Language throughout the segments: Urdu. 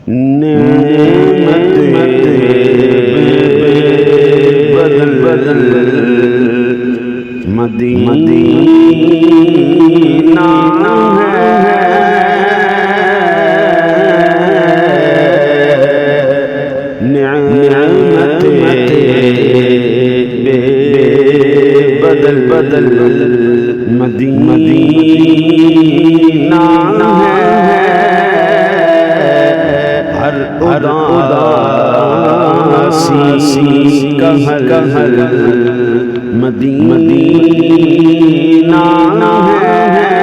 نعمت بدل بدل مدینہ ہے، نعمت بدل بدل مدینہ ہے، ہر اداسی کا حل مدینہ ہے،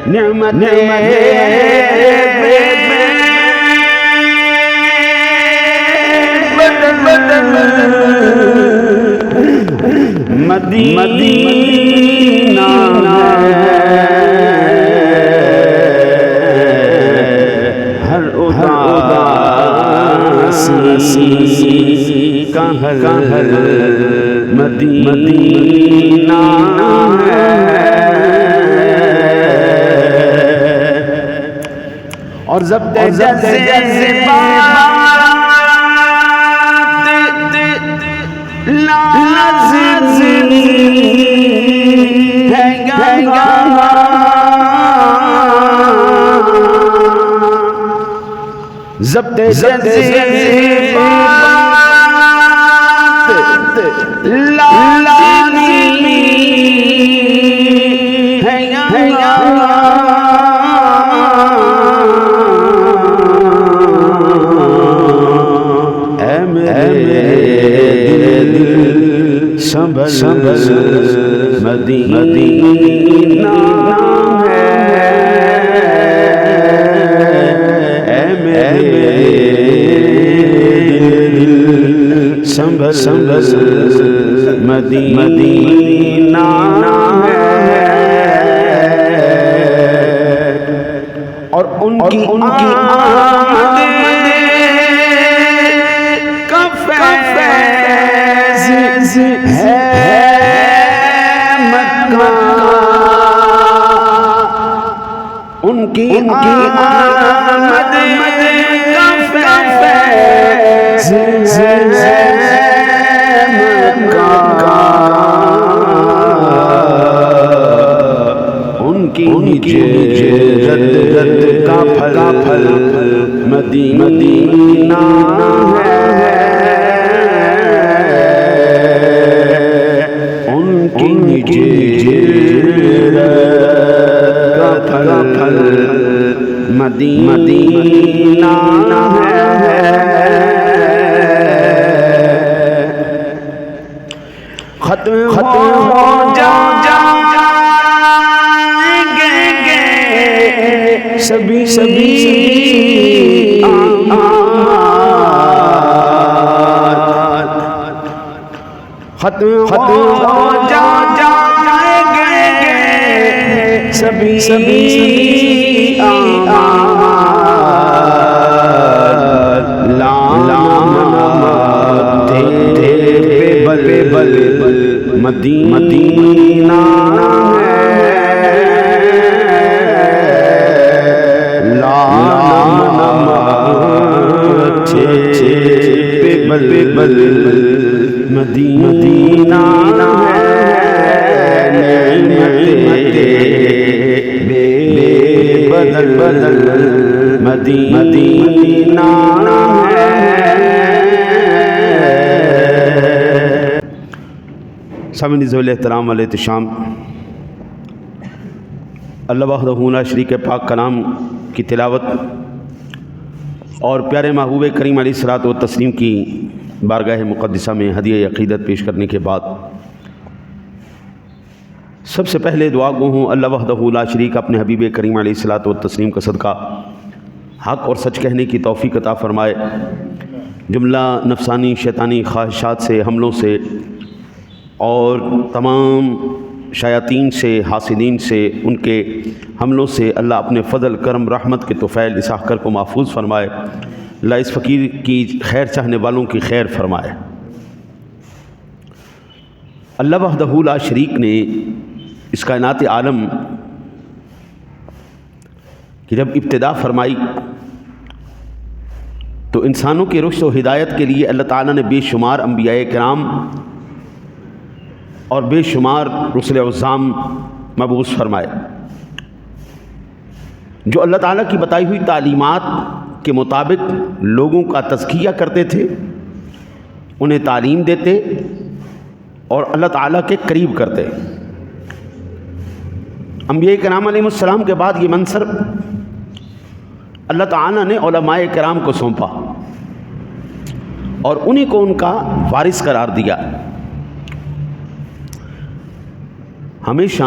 نعمت بدل بدل مدینہ ہے، ہر اداسی کا حل مدینہ ہے، اور ضبط جذبات لازمی ہے گا، ضبط جذبات لازمی ہے گا، اے میرے دل سنبھل مدینہ ہے، اے میرے دل سنبھل مدینہ ہے، اور ان کی آمد کا فیض ہے مکہ، ان کی آمد کا فیض ہے مکہ، ان کی جدت کا پھل مدینہ ہے، ان کی جدت کا پھل مدینہ ہے، ختم ہو جائیں گے سبھی ختم ہو جائیں گے سبھی مدینہ ہے، بل مدینہ ہے، بدل بدل مدینہ ہے۔ سامعین ذوال احترام علیہ الشام، اللہ وحدہ لا شریک پاک کلام کی تلاوت اور پیارے محبوب کریم علیہ الصلوۃ والتسلیم کی بارگاہ مقدسہ میں ہدیہ عقیدت پیش کرنے کے بعد سب سے پہلے دعا گو ہوں اللہ وحدہ لا شریک اپنے حبیب کریم علیہ الصلوۃ والتسلیم کا صدقہ حق اور سچ کہنے کی توفیق عطا فرمائے، جملہ نفسانی شیطانی خواہشات سے، حملوں سے اور تمام شیاطین سے، حاسدین سے، ان کے حملوں سے اللہ اپنے فضل کرم رحمت کے طفیل اس احکر کو محفوظ فرمائے، اللہ اس فقیر کی خیر چاہنے والوں کی خیر فرمائے۔ اللہ وحدہ لا شریک نے اس کائنات عالم کہ جب ابتدا فرمائی تو انسانوں کی رشد و ہدایت کے لیے اللہ تعالیٰ نے بے شمار انبیاء کرام اور بے شمار رسل عظام مبعوث فرمائے، جو اللہ تعالیٰ کی بتائی ہوئی تعلیمات کے مطابق لوگوں کا تزکیہ کرتے تھے، انہیں تعلیم دیتے اور اللہ تعالیٰ کے قریب کرتے۔ انبیاء کرام علیہ السلام کے بعد یہ منصب اللہ تعالیٰ نے علماء کرام کو سونپا اور انہی کو ان کا وارث قرار دیا۔ ہمیشہ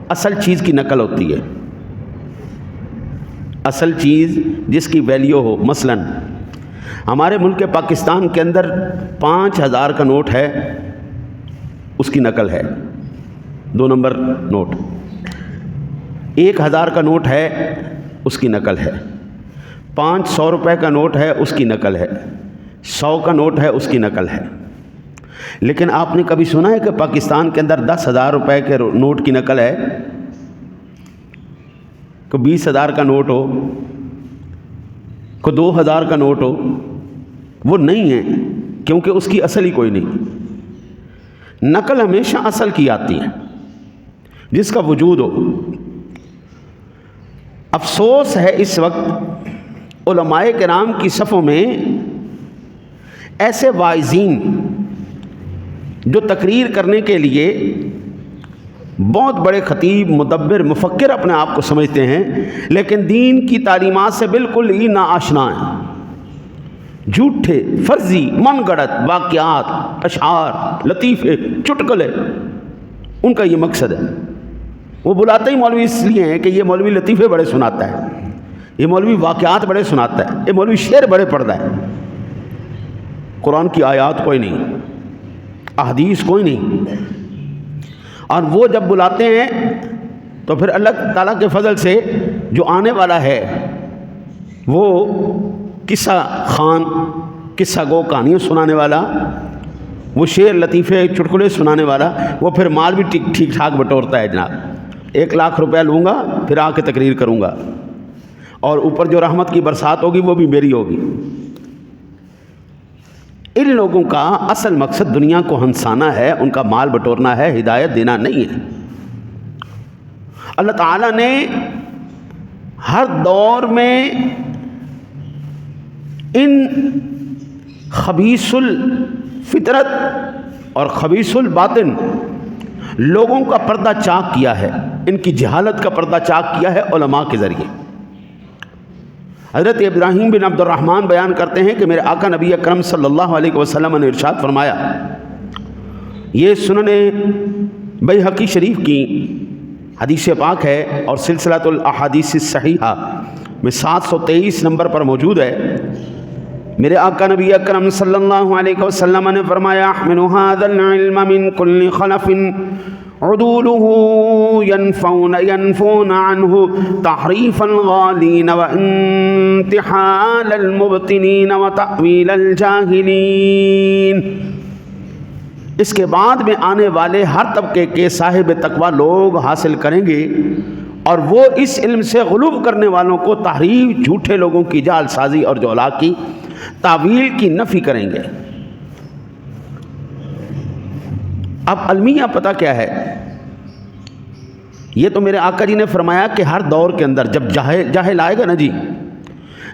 اصل چیز کی نقل ہوتی ہے، اصل چیز جس کی ویلیو ہو۔ مثلا ہمارے ملک پاکستان کے اندر 5000 کا نوٹ ہے، اس کی نقل ہے 2 نمبر نوٹ۔ 1000 کا نوٹ ہے، اس کی نقل ہے۔ 500 روپے کا نوٹ ہے، اس کی نقل ہے۔ 100 کا نوٹ ہے، اس کی نقل ہے۔ لیکن آپ نے کبھی سنا ہے کہ پاکستان کے اندر 10,000 روپے کے نوٹ کی نقل ہے؟ کہ 20,000 کا نوٹ ہو، کہ 2,000 کا نوٹ ہو؟ وہ نہیں ہے، کیونکہ اس کی اصل ہی کوئی نہیں۔ نقل ہمیشہ اصل کی آتی ہے، جس کا وجود ہو۔ افسوس ہے اس وقت علماء کرام کی صفوں میں ایسے واعظین جو تقریر کرنے کے لیے بہت بڑے خطیب، مدبر، مفکر اپنے آپ کو سمجھتے ہیں، لیکن دین کی تعلیمات سے بالکل ہی ناآشنا ہیں۔ جھوٹے، فرضی، من گڑت واقعات، اشعار، لطیفے، چٹکلے ان کا یہ مقصد ہے۔ وہ بلاتے ہی مولوی اس لیے ہیں کہ یہ مولوی لطیفے بڑے سناتا ہے، یہ مولوی واقعات بڑے سناتا ہے، یہ مولوی شعر بڑے پڑھتا ہے۔ قرآن کی آیات کوئی نہیں، احادیث کوئی نہیں۔ اور وہ جب بلاتے ہیں تو پھر اللہ تعالیٰ کے فضل سے جو آنے والا ہے وہ قصہ خان، قصہ گو، کہانیاں سنانے والا، وہ شعر، لطیفے، چٹکلے سنانے والا، وہ پھر مال بھی ٹھیک ٹھاک بٹورتا ہے۔ جناب 1 لاکھ روپیہ لوں گا، پھر آ کے تقریر کروں گا، اور اوپر جو رحمت کی برسات ہوگی وہ بھی میری ہوگی۔ ان لوگوں کا اصل مقصد دنیا کو ہنسانا ہے، ان کا مال بٹورنا ہے، ہدایت دینا نہیں ہے۔ اللہ تعالیٰ نے ہر دور میں ان خبیث الفطرت اور خبیث الباطن لوگوں کا پردہ چاک کیا ہے، ان کی جہالت کا پردہ چاک کیا ہے علماء کے ذریعے۔ حضرت ابراہیم بن عبد الرحمن بیان کرتے ہیں کہ میرے آقا نبی اکرم صلی اللہ علیہ وسلم نے ارشاد فرمایا، یہ سنن بیہقی شریف کی حدیث پاک ہے اور سلسلۃ الاحادیث الصحیحہ میں 723 نمبر پر موجود ہے۔ میرے آقا نبی اکرم صلی اللہ علیہ وسلم نے فرمایا، احمل هذا العلم من كل خلف عدوله ينفون عنه تحریف الغالین وانتحال المبتلین وتأویل الجاہلین۔ اس کے بعد میں آنے والے ہر طبقے کے صاحب تقوی لوگ حاصل کریں گے، اور وہ اس علم سے غلو کرنے والوں کو تحریف، جھوٹے لوگوں کی جعل سازی اور جولا کی تعویل کی نفی کریں گے۔ اب المیہ پتہ کیا ہے؟ یہ تو میرے آقا جی نے فرمایا کہ ہر دور کے اندر جب جاہل آئے گا نا جی،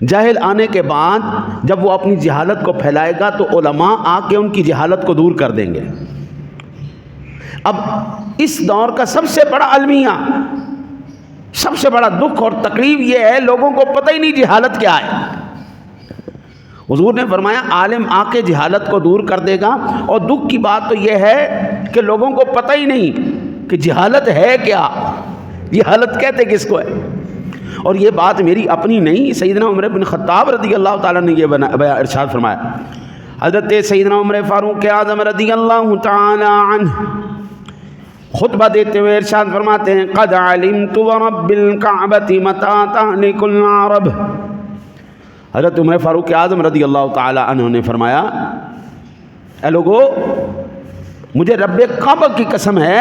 جاہل آنے کے بعد جب وہ اپنی جہالت کو پھیلائے گا تو علماء آ کے ان کی جہالت کو دور کر دیں گے۔ اب اس دور کا سب سے بڑا المیہ، سب سے بڑا دکھ اور تکلیف یہ ہے، لوگوں کو پتہ ہی نہیں جہالت کیا ہے۔ حضور نے فرمایا عالم آ کے جہالت کو دور کر دے گا، اور دکھ کی بات تو یہ ہے کہ لوگوں کو پتہ ہی نہیں کہ جہالت ہے کیا، جہالت کہتے کس کو ہے۔ اور یہ بات میری اپنی نہیں، سیدنا عمر بن خطاب رضی اللہ تعالیٰ نے یہ ارشاد فرمایا۔ حضرت سیدنا عمر فاروق اعظم رضی اللہ تعالیٰ عنہ خطبہ دیتے ہوئے ارشاد فرماتے ہیں، قد علمت ورب الکعبۃ متی تہلک العرب۔ حضرت عمر فاروق اعظم رضی اللہ تعالیٰ عنہ نے فرمایا، اے لوگو، مجھے رب کعبہ کی قسم ہے،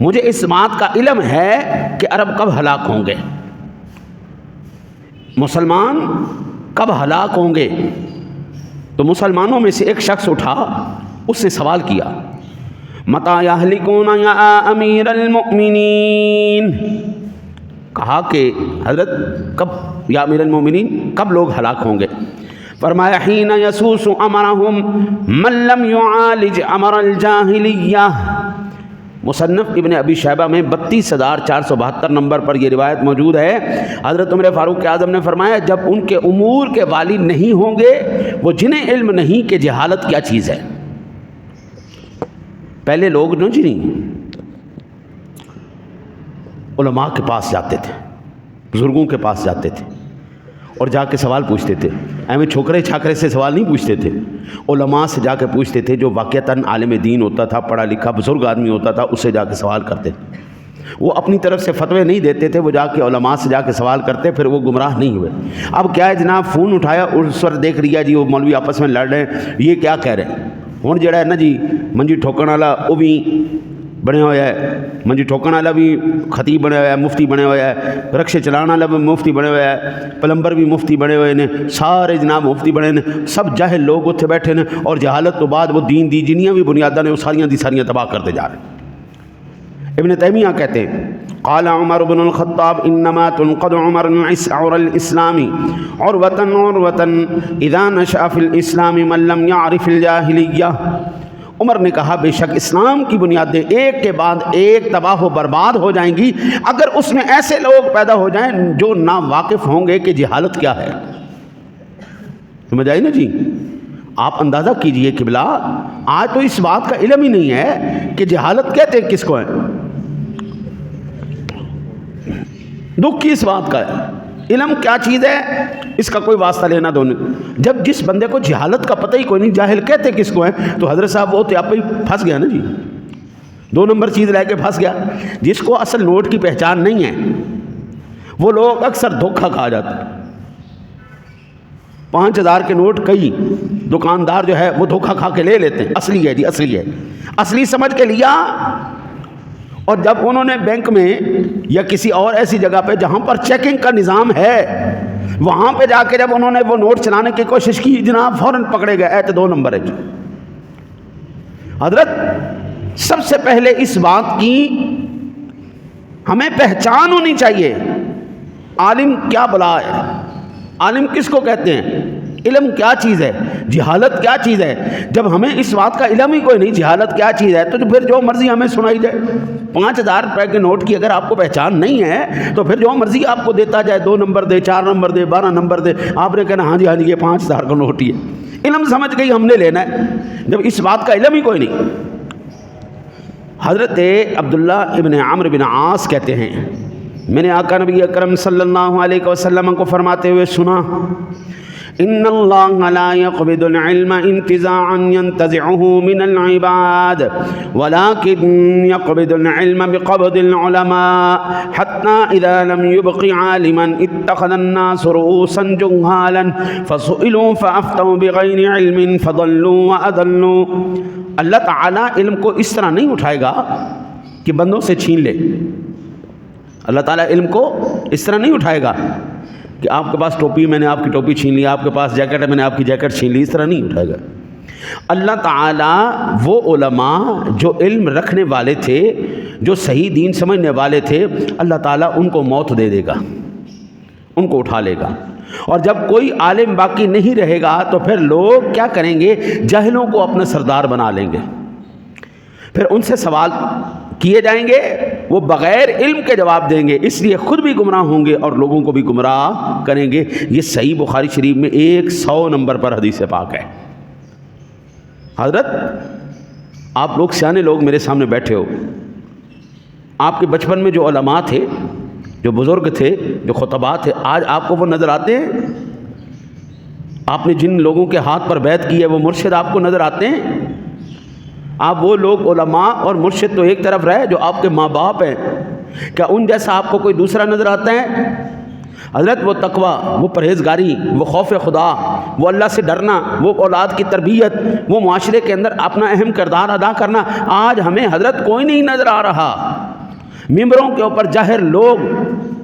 مجھے اس بات کا علم ہے کہ عرب کب ہلاک ہوں گے، مسلمان کب ہلاک ہوں گے۔ تو مسلمانوں میں سے ایک شخص اٹھا، اس نے سوال کیا، متی یہلکون یا امیر المؤمنین، کہا کہ حضرت کب یا امیر المؤمنین کب لوگ ہلاک ہوں گے؟ فرمایا حین یسوس امرہم من لم یعالج امر الجاہلیہ۔ مصنف ابن ابی شیبہ میں 32,472 نمبر پر یہ روایت موجود ہے۔ حضرت عمر فاروق اعظم نے فرمایا جب ان کے امور کے والی نہیں ہوں گے، وہ جنہیں علم نہیں کہ جہالت کیا چیز ہے۔ پہلے لوگ جو علماء کے پاس جاتے تھے، بزرگوں کے پاس جاتے تھے اور جا کے سوال پوچھتے تھے، ایویں چھوکرے چھاکرے سے سوال نہیں پوچھتے تھے، علماء سے جا کے پوچھتے تھے، جو واقعتاً عالم دین ہوتا تھا، پڑھا لکھا بزرگ آدمی ہوتا تھا، اس سے جا کے سوال کرتے تھے۔ وہ اپنی طرف سے فتوے نہیں دیتے تھے، وہ جا کے علماء سے جا کے سوال کرتے، پھر وہ گمراہ نہیں ہوئے۔ اب کیا ہے جناب، فون اٹھایا، اس وقت دیکھ لیا جی وہ مولوی آپس میں لڑ رہے ہیں، یہ کیا کہہ رہے ہیں۔ ہوں جڑا ہے نا جی منجی ٹھوکن والا وہ بھی بنیا ہوا ہے، منجی ٹھوکن والا بھی خطیب بنے ہوا ہے، مفتی بنے ہوا ہے، رکشے چلانا والا بھی مفتی بنے ہوا ہے، پلمبر بھی مفتی بنے ہوئے نے، سارے جناب مفتی بنے نے، سب جاہل لوگ اتنے بیٹھے نے، اور جہالت تو بعد وہ دین دی جنیاں بھی بنیاداں نے وہ ساریاں دی ساریاں تباہ کرتے جا رہے ہیں۔ ابن تیمیہ کہتے ہیں قال عمر بن الخطاب انما تنقض عمر الاسلام عروة اذا نشأ في الاسلام من لم يعرف الجاہلیہ۔ عمر نے کہا بے شک اسلام کی بنیادیں ایک کے بعد ایک تباہ و برباد ہو جائیں گی اگر اس میں ایسے لوگ پیدا ہو جائیں جو نا واقف ہوں گے کہ جہالت کیا ہے۔ سمجھ آئی نا جی؟ آپ اندازہ کیجئے قبلہ، آج تو اس بات کا علم ہی نہیں ہے کہ جہالت کہتے کس کو ہے۔ دکھ کی اس بات کا ہے، علم کیا چیز ہے اس کا کوئی واسطہ لینا دونوں۔ جب جس بندے کو جہالت کا پتہ ہی کوئی نہیں، جاہل کہتے کس کو ہیں، تو حضرت صاحب وہ تو آپ ہی پھنس گیا نا جی، 2 نمبر چیز لے کے پھنس گیا۔ جس کو اصل نوٹ کی پہچان نہیں ہے وہ لوگ اکثر دھوکہ کھا جاتے ہیں۔ 5,000 کے نوٹ کئی دکاندار جو ہے وہ دھوکہ کھا کے لے لیتے ہیں، اصلی ہے جی، اصلی ہے، اصلی سمجھ کے لیا، اور جب انہوں نے بینک میں یا کسی اور ایسی جگہ پہ جہاں پر چیکنگ کا نظام ہے وہاں پہ جا کے جب انہوں نے وہ نوٹ چلانے کی کوشش کی، جناب فوراً پکڑے گئے، تو 2 نمبر ہے جی۔ حضرت سب سے پہلے اس بات کی ہمیں پہچان ہونی چاہیے، عالم کیا بلا ہے، عالم کس کو کہتے ہیں، علم کیا چیز ہے، جہالت کیا چیز ہے۔ جب ہمیں اس بات کا علم ہی کوئی نہیں جہالت کیا چیز ہے، تو پھر جو مرضی ہمیں سنائی جائے۔ 5,000 روپے کے نوٹ کی اگر آپ کو پہچان نہیں ہے تو پھر جو مرضی آپ کو دیتا جائے، 2 نمبر دے، 4 نمبر دے، 12 نمبر دے، آپ نے کہنا ہاں جی یہ 5,000 کا نوٹ ہی ہے۔ علم سمجھ گئی ہم نے لینا ہے، جب اس بات کا علم ہی کوئی نہیں۔ حضرت عبداللہ ابن عمرو بن عاص کہتے ہیں میں نے آقا نبی اکرم صلی اللہ علیہ وسلم کو فرماتے ہوئے سنا، ان اللہ لا يقبض العلم انتزاعا ينتزعه من العباد ولكن يقبض العلم بقبض العلماء حتى اذا لم يبق عالما اتخذ الناس رؤوسا جهالا فسئلوا فافتوا بغير علم فضلوا واضلوا۔ اللہ تعالیٰ علم کو اس طرح نہیں اٹھائے گا کہ بندوں سے چھین لے، اللہ تعالیٰ علم کو اس طرح نہیں اٹھائے گا کہ آپ کے پاس ٹوپی میں نے آپ کی ٹوپی چھین لی، آپ کے پاس جیکٹ ہے میں نے آپ کی جیکٹ چھین لی، اس طرح نہیں اٹھائے گا۔ اللہ تعالیٰ وہ علماء جو علم رکھنے والے تھے، جو صحیح دین سمجھنے والے تھے، اللہ تعالیٰ ان کو موت دے دے گا، ان کو اٹھا لے گا۔ اور جب کوئی عالم باقی نہیں رہے گا تو پھر لوگ کیا کریں گے، جاہلوں کو اپنا سردار بنا لیں گے، پھر ان سے سوال کیے جائیں گے، وہ بغیر علم کے جواب دیں گے، اس لیے خود بھی گمراہ ہوں گے اور لوگوں کو بھی گمراہ کریں گے۔ یہ صحیح بخاری شریف میں 100 نمبر پر حدیث پاک ہے۔ حضرت آپ لوگ سیانے لوگ میرے سامنے بیٹھے ہو، آپ کے بچپن میں جو علماء تھے، جو بزرگ تھے، جو خطباء تھے، آج آپ کو وہ نظر آتے ہیں؟ آپ نے جن لوگوں کے ہاتھ پر بیعت کی ہے وہ مرشد آپ کو نظر آتے ہیں؟ آپ وہ لوگ علماء اور مرشد تو ایک طرف رہے جو آپ کے ماں باپ ہیں، کیا ان جیسا آپ کو کوئی دوسرا نظر آتا ہے؟ حضرت وہ تقوی، وہ پرہیزگاری، وہ خوف خدا، وہ اللہ سے ڈرنا، وہ اولاد کی تربیت، وہ معاشرے کے اندر اپنا اہم کردار ادا کرنا، آج ہمیں حضرت کوئی نہیں نظر آ رہا۔ ممبروں کے اوپر ظاہر لوگ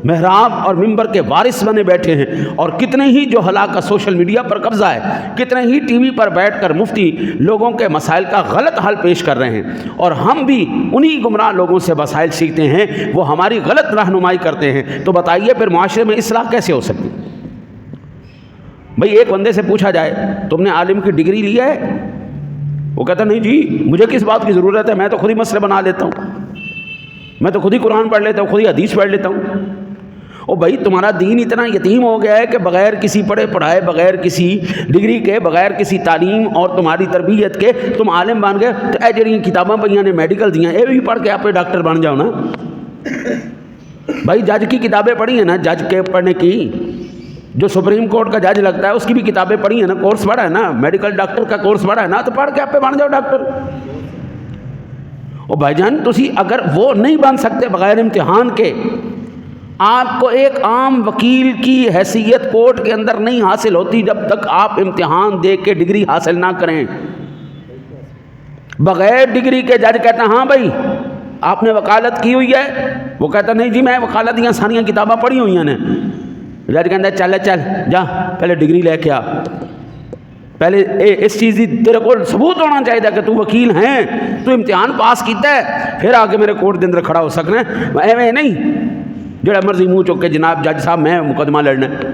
محراب اور ممبر کے وارث بنے بیٹھے ہیں، اور کتنے ہی جو ہلاکت سوشل میڈیا پر قبضہ ہے، کتنے ہی ٹی وی پر بیٹھ کر مفتی لوگوں کے مسائل کا غلط حل پیش کر رہے ہیں، اور ہم بھی انہی گمراہ لوگوں سے مسائل سیکھتے ہیں، وہ ہماری غلط رہنمائی کرتے ہیں۔ تو بتائیے پھر معاشرے میں اصلاح کیسے ہو سکتی؟ بھئی ایک بندے سے پوچھا جائے تم نے عالم کی ڈگری لی ہے؟ وہ کہتا نہیں جی مجھے کس بات کی ضرورت ہے، میں تو خود ہی مسئلے بنا لیتا ہوں، میں تو خود ہی قرآن پڑھ لیتا ہوں، خود ہی حدیث پڑھ لیتا ہوں۔ او بھائی تمہارا دین اتنا یتیم ہو گیا ہے کہ بغیر کسی پڑھے پڑھائے، بغیر کسی ڈگری کے، بغیر کسی تعلیم اور تمہاری تربیت کے تم عالم بن گئے، تو اے جڑی کتاباں پڑھیاں نے میڈیکل دیاں، اے بھی پڑھ کے آپ ڈاکٹر بن جاؤ نا۔ بھائی جج کی کتابیں پڑھی ہیں نا، جج کے پڑھنے کی، جو سپریم کورٹ کا جج لگتا ہے اس کی بھی کتابیں پڑھی ہیں نا، کورس پڑھا ہے نا، میڈیکل ڈاکٹر کا کورس پڑھا ہے نا، تو پڑھ کے آپ بن جاؤ ڈاکٹر۔ او بھائی جان تسی اگر وہ نہیں بن سکتے بغیر امتحان کے، آپ کو ایک عام وکیل کی حیثیت کورٹ کے اندر نہیں حاصل ہوتی جب تک آپ امتحان دے کے ڈگری حاصل نہ کریں۔ بغیر ڈگری کے جج کہتا ہاں بھائی آپ نے وکالت کی ہوئی ہے، وہ کہتا نہیں جی میں وکالت دیا ساریاں کتاباں پڑھی ہوئی ہیں۔ جج کہتا ہے چل جا پہلے ڈگری لے کے آ، پہلے اس چیز کی تیرے کو ثبوت ہونا چاہیے کہ تو وکیل ہیں، تو امتحان پاس کیتا ہے، پھر آ کے میرے کورٹ کے اندر کھڑا ہو سکنا ہے۔ ایویں نہیں جڑا مرضی منہ چک کے جناب جج صاحب میں مقدمہ لڑنا ہے،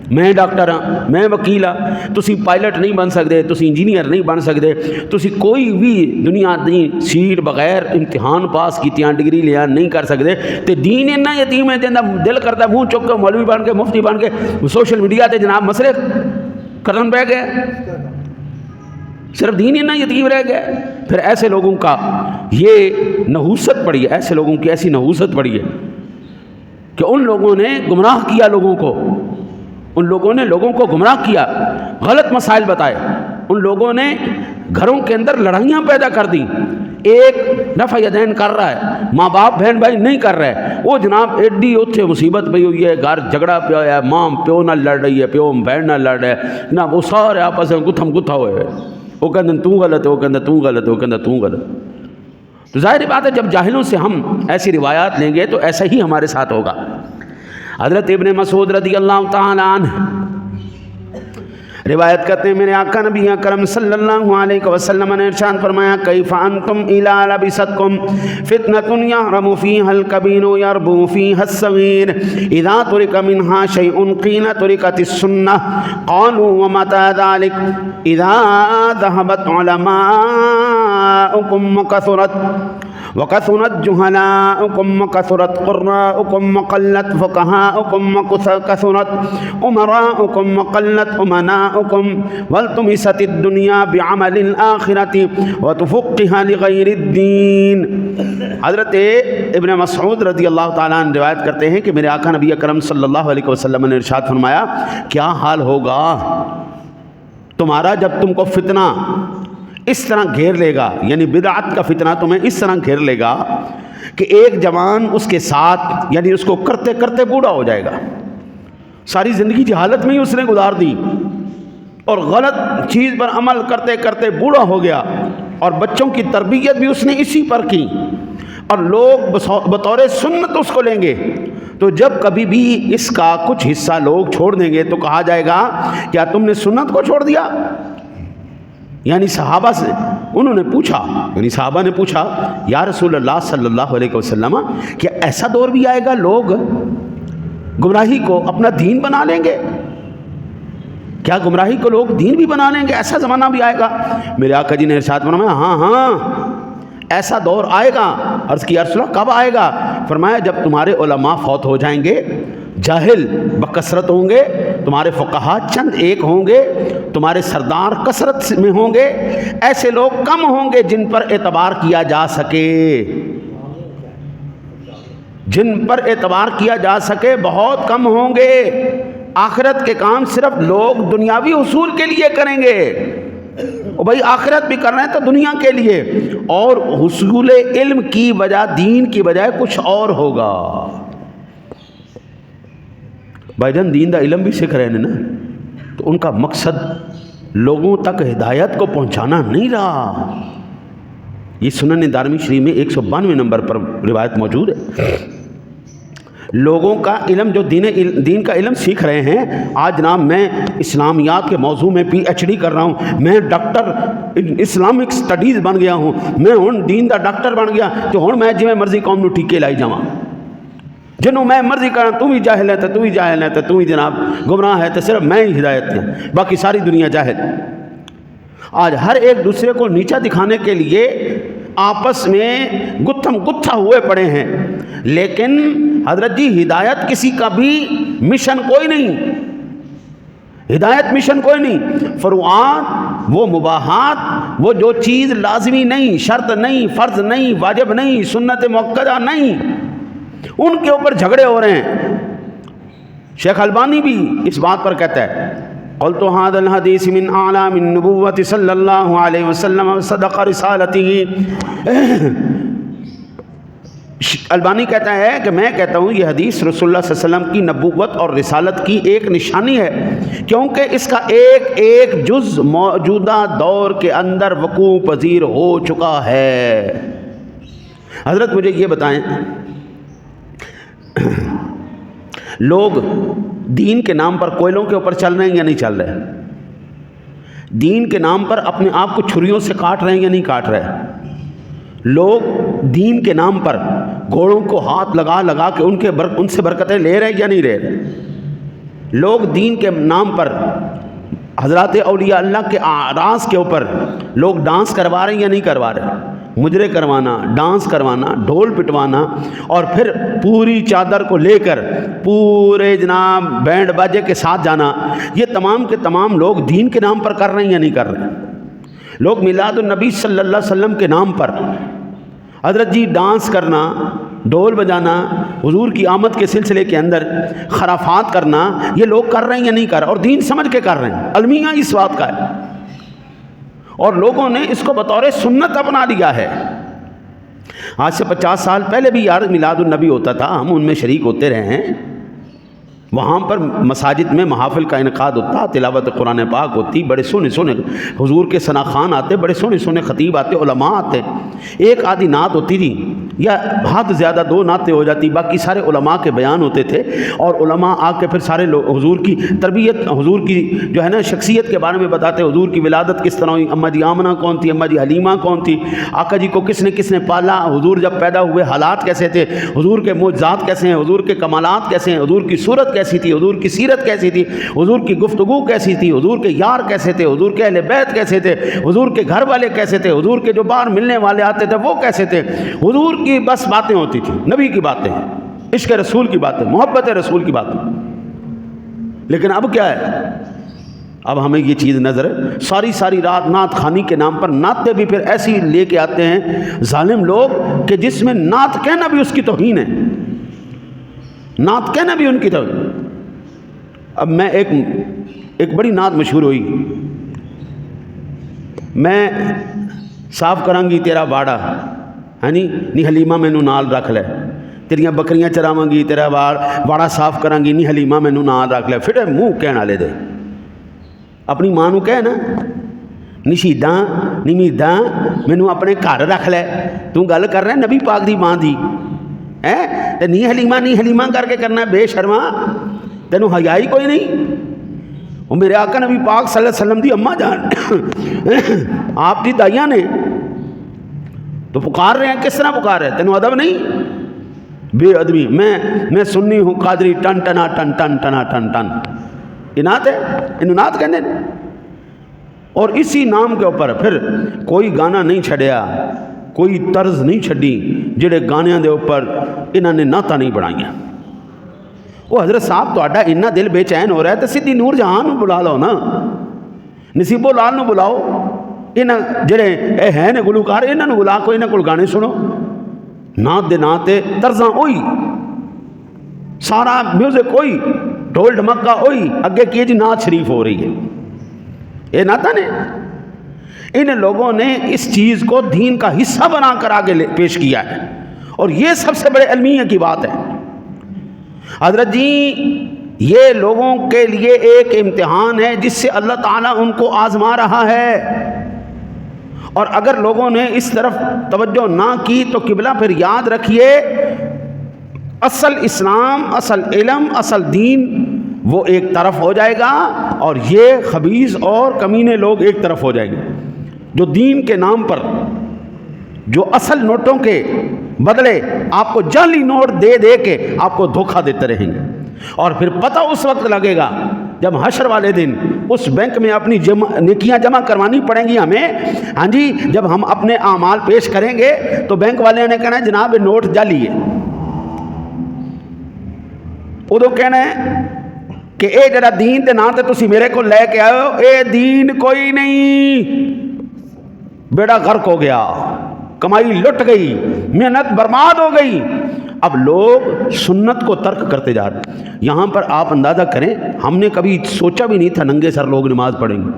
میں ڈاکٹر ہاں، میں وکیل ہاں، تسی پائلٹ نہیں بن سکتے، تسی انجینئر نہیں بن سکتے، تسی کوئی بھی دنیا دی سیٹ بغیر امتحان پاس کیتیاں ڈگری لیا نہیں کر سکتے۔ تے دین اتنا یتیم ہے جنہ دل کرتا ہے منہ چک کے مولوی بن کے مفتی بن کے سوشل میڈیا تے جناب مسئلے کرن پہ گئے، صرف دین اتنا یتیم رہ گیا۔ پھر ایسے لوگوں کا یہ نحوست پڑی ہے، ایسے لوگوں کی ایسی نحوست پڑی ہے کہ ان لوگوں نے گمراہ کیا لوگوں کو، ان لوگوں نے لوگوں کو گمراہ کیا، غلط مسائل بتائے، ان لوگوں نے گھروں کے اندر لڑائیاں پیدا کر دیں۔ ایک رفع یدین کر رہا ہے، ماں باپ بہن بھائی نہیں کر رہے، وہ جناب ایڈی اتھے مصیبت پئی ہوئی ہے، گھر جھگڑا پیا ہے، ماں پیو نہ لڑ رہی ہے، پیو بہن نہ لڑ رہے ہیں جناب، وہ سارے آپس میں گتھم گتھا ہوئے، وہ کہتے تو غلط ہے، وہ کہتے تو غلط ہے، وہ کہتے تو غلط۔ تو ظاہر بات ہے جب جاہلوں سے ہم ایسی روایات لیں گے تو ایسا ہی ہمارے ساتھ ہوگا۔ حضرت ابن مسعود رضی اللہ تعالی عنہ روایت کرتے ہیں میرے آقا نبی اکرم صلی اللہ علیہ وسلم نے ارشاد فرمایا کیف انتم الی لبستکم فتنۃ یحرم فیہا الکبیر یربو فیہا الصغیر اذا ترک منہا شیء قیل ترکت السنہ قالوا ومتى ذلك اذا ذهبت علماؤکم وكثرت جهلاؤكم وكثرت قراؤكم وقلت فقهاؤكم وكثرت أمراؤكم وقلت أمناؤكم والتمست الدنيا بعمل الآخرة وتفقها لغير الدين۔ حضرت ابن مسعود رضی اللہ تعالیٰ عنہ روایت کرتے ہیں کہ میرے آقا نبی اکرم صلی اللہ علیہ وسلم نے ارشاد فرمایا کیا حال ہوگا تمہارا جب تم کو فتنہ اس طرح گھیر لے گا، یعنی بدعت کا فتنہ تمہیں اس طرح گھیر لے گا کہ ایک جوان اس کے ساتھ یعنی اس کو کرتے کرتے بوڑھا ہو جائے گا، ساری زندگی جہالت میں ہی اس نے گزار دی اور غلط چیز پر عمل کرتے کرتے بوڑھا ہو گیا، اور بچوں کی تربیت بھی اس نے اسی پر کی، اور لوگ بطور سنت اس کو لیں گے، تو جب کبھی بھی اس کا کچھ حصہ لوگ چھوڑ دیں گے تو کہا جائے گا کیا تم نے سنت کو چھوڑ دیا؟ یعنی صحابہ سے انہوں نے پوچھا، یعنی صحابہ نے پوچھا یا رسول اللہ صلی اللہ علیہ وسلم کیا ایسا دور بھی آئے گا لوگ گمراہی کو اپنا دین بنا لیں گے؟ کیا گمراہی کو لوگ دین بھی بنا لیں گے؟ ایسا زمانہ بھی آئے گا؟ میرے آقا جی نے ارشاد فرمایا ہاں ایسا دور آئے گا۔ عرض کی یا رسول اللہ کب آئے گا؟ فرمایا جب تمہارے علماء فوت ہو جائیں گے، جاہل بکثرت ہوں گے، تمہارے فقہا چند ایک ہوں گے، تمہارے سردار کثرت میں ہوں گے، ایسے لوگ کم ہوں گے جن پر اعتبار کیا جا سکے، جن پر اعتبار کیا جا سکے بہت کم ہوں گے۔ آخرت کے کام صرف لوگ دنیاوی حصول کے لیے کریں گے، اور بھائی آخرت بھی کر رہے ہیں تو دنیا کے لیے، اور حصول علم کی وجہ دین کی بجائے کچھ اور ہوگا۔ بھائی جان دین دا علم بھی سیکھ رہے ہیں نا، تو ان کا مقصد لوگوں تک ہدایت کو پہنچانا نہیں رہا، یہ سنن دارمی شریف میں 192 نمبر پر روایت موجود ہے۔ لوگوں کا علم جو دین کا علم سیکھ رہے ہیں، آج جناب میں اسلامیات کے موضوع میں PhD کر رہا ہوں، میں ڈاکٹر اسلامک سٹڈیز بن گیا ہوں، میں ہوں دین دا ڈاکٹر بن گیا، تو ہوں میں جی مرضی قوم نو ٹیکے لائی جاواں، جنوں میں مرضی کرا، تو بھی جاہل ہے تو بھی جاہل ہے تو بھی جناب گمراہ ہے، تو صرف میں ہی ہدایت ہے، باقی ساری دنیا جاہل۔ آج ہر ایک دوسرے کو نیچا دکھانے کے لیے آپس میں گتھم گتھا ہوئے پڑے ہیں، لیکن حضرت جی ہدایت کسی کا بھی مشن کوئی نہیں، ہدایت مشن کوئی نہیں۔ فروعات، وہ مباحات، وہ جو چیز لازمی نہیں، شرط نہیں، فرض نہیں، واجب نہیں، سنت مؤکدہ نہیں، ان کے اوپر جھگڑے ہو رہے ہیں۔ شیخ البانی بھی اس بات پر کہتا ہے، قلت هذا الحديث من اعلام النبوة صلی اللہ علیہ وسلم وصدق رسالته۔ البانی کہتا ہے کہ میں کہتا ہوں یہ حدیث رسول اللہ صلی اللہ علیہ وسلم کی نبوت اور رسالت کی ایک نشانی ہے، کیونکہ اس کا ایک ایک جز موجودہ دور کے اندر وقوع پذیر ہو چکا ہے۔ حضرت مجھے یہ بتائیں، لوگ دین کے نام پر کوئلوں کے اوپر چل رہے ہیں یا نہیں چل رہے؟ دین کے نام پر اپنے آپ کو چھریوں سے کاٹ رہے ہیں یا نہیں کاٹ رہے؟ لوگ دین کے نام پر گھوڑوں کو ہاتھ لگا لگا کے ان سے برکتیں لے رہے یا نہیں لے رہے؟ لوگ دین کے نام پر حضرات اولیاء اللہ کے اعراض کے اوپر لوگ ڈانس کروا رہے ہیں یا نہیں کروا رہے؟ مجرے کروانا، ڈانس کروانا، ڈھول پٹوانا، اور پھر پوری چادر کو لے کر پورے جناب بینڈ باجے کے ساتھ جانا، یہ تمام کے تمام لوگ دین کے نام پر کر رہے ہیں یا نہیں کر رہے؟ لوگ میلاد النبی صلی اللہ علیہ وسلم کے نام پر حضرت جی ڈانس کرنا، ڈھول بجانا، حضور کی آمد کے سلسلے کے اندر خرافات کرنا، یہ لوگ کر رہے ہیں یا نہیں کر رہے؟ اور دین سمجھ کے کر رہے ہیں، المیہ اس بات کا ہے، اور لوگوں نے اس کو بطور سنت اپنا لیا ہے۔ آج سے 50 سال پہلے بھی یار میلاد النبی ہوتا تھا، ہم ان میں شریک ہوتے رہے ہیں، وہاں پر مساجد میں محافل کا انعقاد ہوتا، تلاوت قرآن پاک ہوتی، بڑے سونے سونے حضور کے ثنا خوان آتے، بڑے سونے سونے خطیب آتے، علماء آتے، ایک آدھی نعت ہوتی تھی یا حد زیادہ 2 نعتیں ہو جاتی، باقی سارے علماء کے بیان ہوتے تھے، اور علماء آ کے پھر سارے لوگ حضور کی تربیت، حضور کی جو ہے نا شخصیت کے بارے میں بتاتے، حضور کی ولادت کس طرح ہوئی، اماں جی آمنہ کون تھی، اماں جی حلیمہ کون تھی، آقا جی کو کس نے پالا، حضور جب پیدا ہوئے حالات کیسے تھے، حضور کے معجزات کیسے ہیں، حضور کے کمالات کیسے ہیں، حضور کی صورت کیسی تھی، حضور کی سیرت کیسی تھی، حضور کی گفتگو کیسی تھی، حضور کے یار کیسے تھے، حضور کے اہل بیت کیسے تھے، حضور کے گھر والے کیسے تھے، حضور کے جو باہر ملنے والے آتے تھے وہ کیسے تھے، حضور کی بس باتیں ہوتی تھی، نبی کی باتیں، عشق رسول کی باتیں، محبت رسول کی باتیں۔ لیکن اب کیا ہے؟ اب ہمیں یہ چیز نظر ہے، ساری رات نعت خوانی کے نام پر نعتیں بھی پھر ایسی لے کے آتے ہیں ظالم لوگ کہ جس میں نعت کہنا بھی اس کی توہین ہے، نعت کہنا بھی ان کی توہین۔ اب میں ایک بڑی نعت مشہور ہوئی، میں صاف کروں گی تیرا باڑا، ہے نی حلیمہ مینوں نال رکھ لے، تیریاں بکریاں چراواں گی، تیرا باڑا صاف کراں گی، نی حلیمہ مینوں نال رکھ لے، پھر منہ کہن والے دے اپنی ماں نو کہے نا، نشیداں نمیداں مینوں اپنے گھر رکھ لے، تو گل کر رہا ہے نبی پاک دی ماں دی، نی حلیمہ کر کے کرنا، بے شرما، تینوں حیائی کوئی نہیں؟ وہ میرے آقا نبی پاک صلی اللہ علیہ وسلم دی اماں جان آپ دی دائیاں نے تو پکار رہے ہیں، کس طرح پکار رہے ہیں؟ تینوں ادب نہیں؟ بے ادبی، میں سنی ہوں قادری ٹن ٹنا ٹن ٹن ٹنا ٹن ٹن، یہ نعت ہے، انہوں نعت کہنے ہیں۔ اور اسی نام کے اوپر پھر کوئی گانا نہیں چھڑیا، کوئی طرز نہیں چھڑی جڑے گانیاں دے اوپر انہوں نے نعتاں نہیں بنائیاں۔ وہ حضرت صاحب تہاڈا اتنا دل بے چین ہو رہا ہے تو سیدھی نور جہان بلا لو نا، نصیب لال نو بلاؤ، انہاں جڑے اے ہیں نے گلوکار انہاں نو بلا کو انہاں کول گانے سنو، نعت دے نعت طرزاں ہوئی، سارا میوزک ہوئی، ڈھول ڈھمکا ہوئی، اگے کی جی نعت شریف ہو رہی ہے، یہ نعتاں نے۔ ان لوگوں نے اس چیز کو دین کا حصہ بنا کر آگے پیش کیا ہے، اور یہ سب سے بڑے المیہ کی بات ہے۔ حضرت جی یہ لوگوں کے لیے ایک امتحان ہے جس سے اللہ تعالیٰ ان کو آزما رہا ہے، اور اگر لوگوں نے اس طرف توجہ نہ کی تو قبلہ پھر یاد رکھیے اصل اسلام، اصل علم، اصل دین وہ ایک طرف ہو جائے گا، اور یہ خبیث اور کمینے لوگ ایک طرف ہو جائیں گے، جو دین کے نام پر جو اصل نوٹوں کے بدلے آپ کو جعلی نوٹ دے دے کے آپ کو دھوکہ دیتے رہیں گے۔ اور پھر پتہ اس وقت لگے گا جب حشر والے دن اس بینک میں اپنی نیکیاں جمع کروانی پڑیں گی ہمیں، ہاں جی، جب ہم اپنے اعمال پیش کریں گے تو بینک والے نے کہنا ہے جناب نوٹ جعلی ہے، ادو کہنا ہے کہ اے جڑا دین دے نام تے تسی میرے کو لے کے آئے ہو، اے دین کوئی نہیں، بیڑا غرق ہو گیا، کمائی لٹ گئی، محنت برباد ہو گئی۔ اب لوگ سنت کو ترک کرتے جا رہے ہیں۔ یہاں پر آپ اندازہ کریں، ہم نے کبھی سوچا بھی نہیں تھا ننگے سر لوگ نماز پڑھیں گے،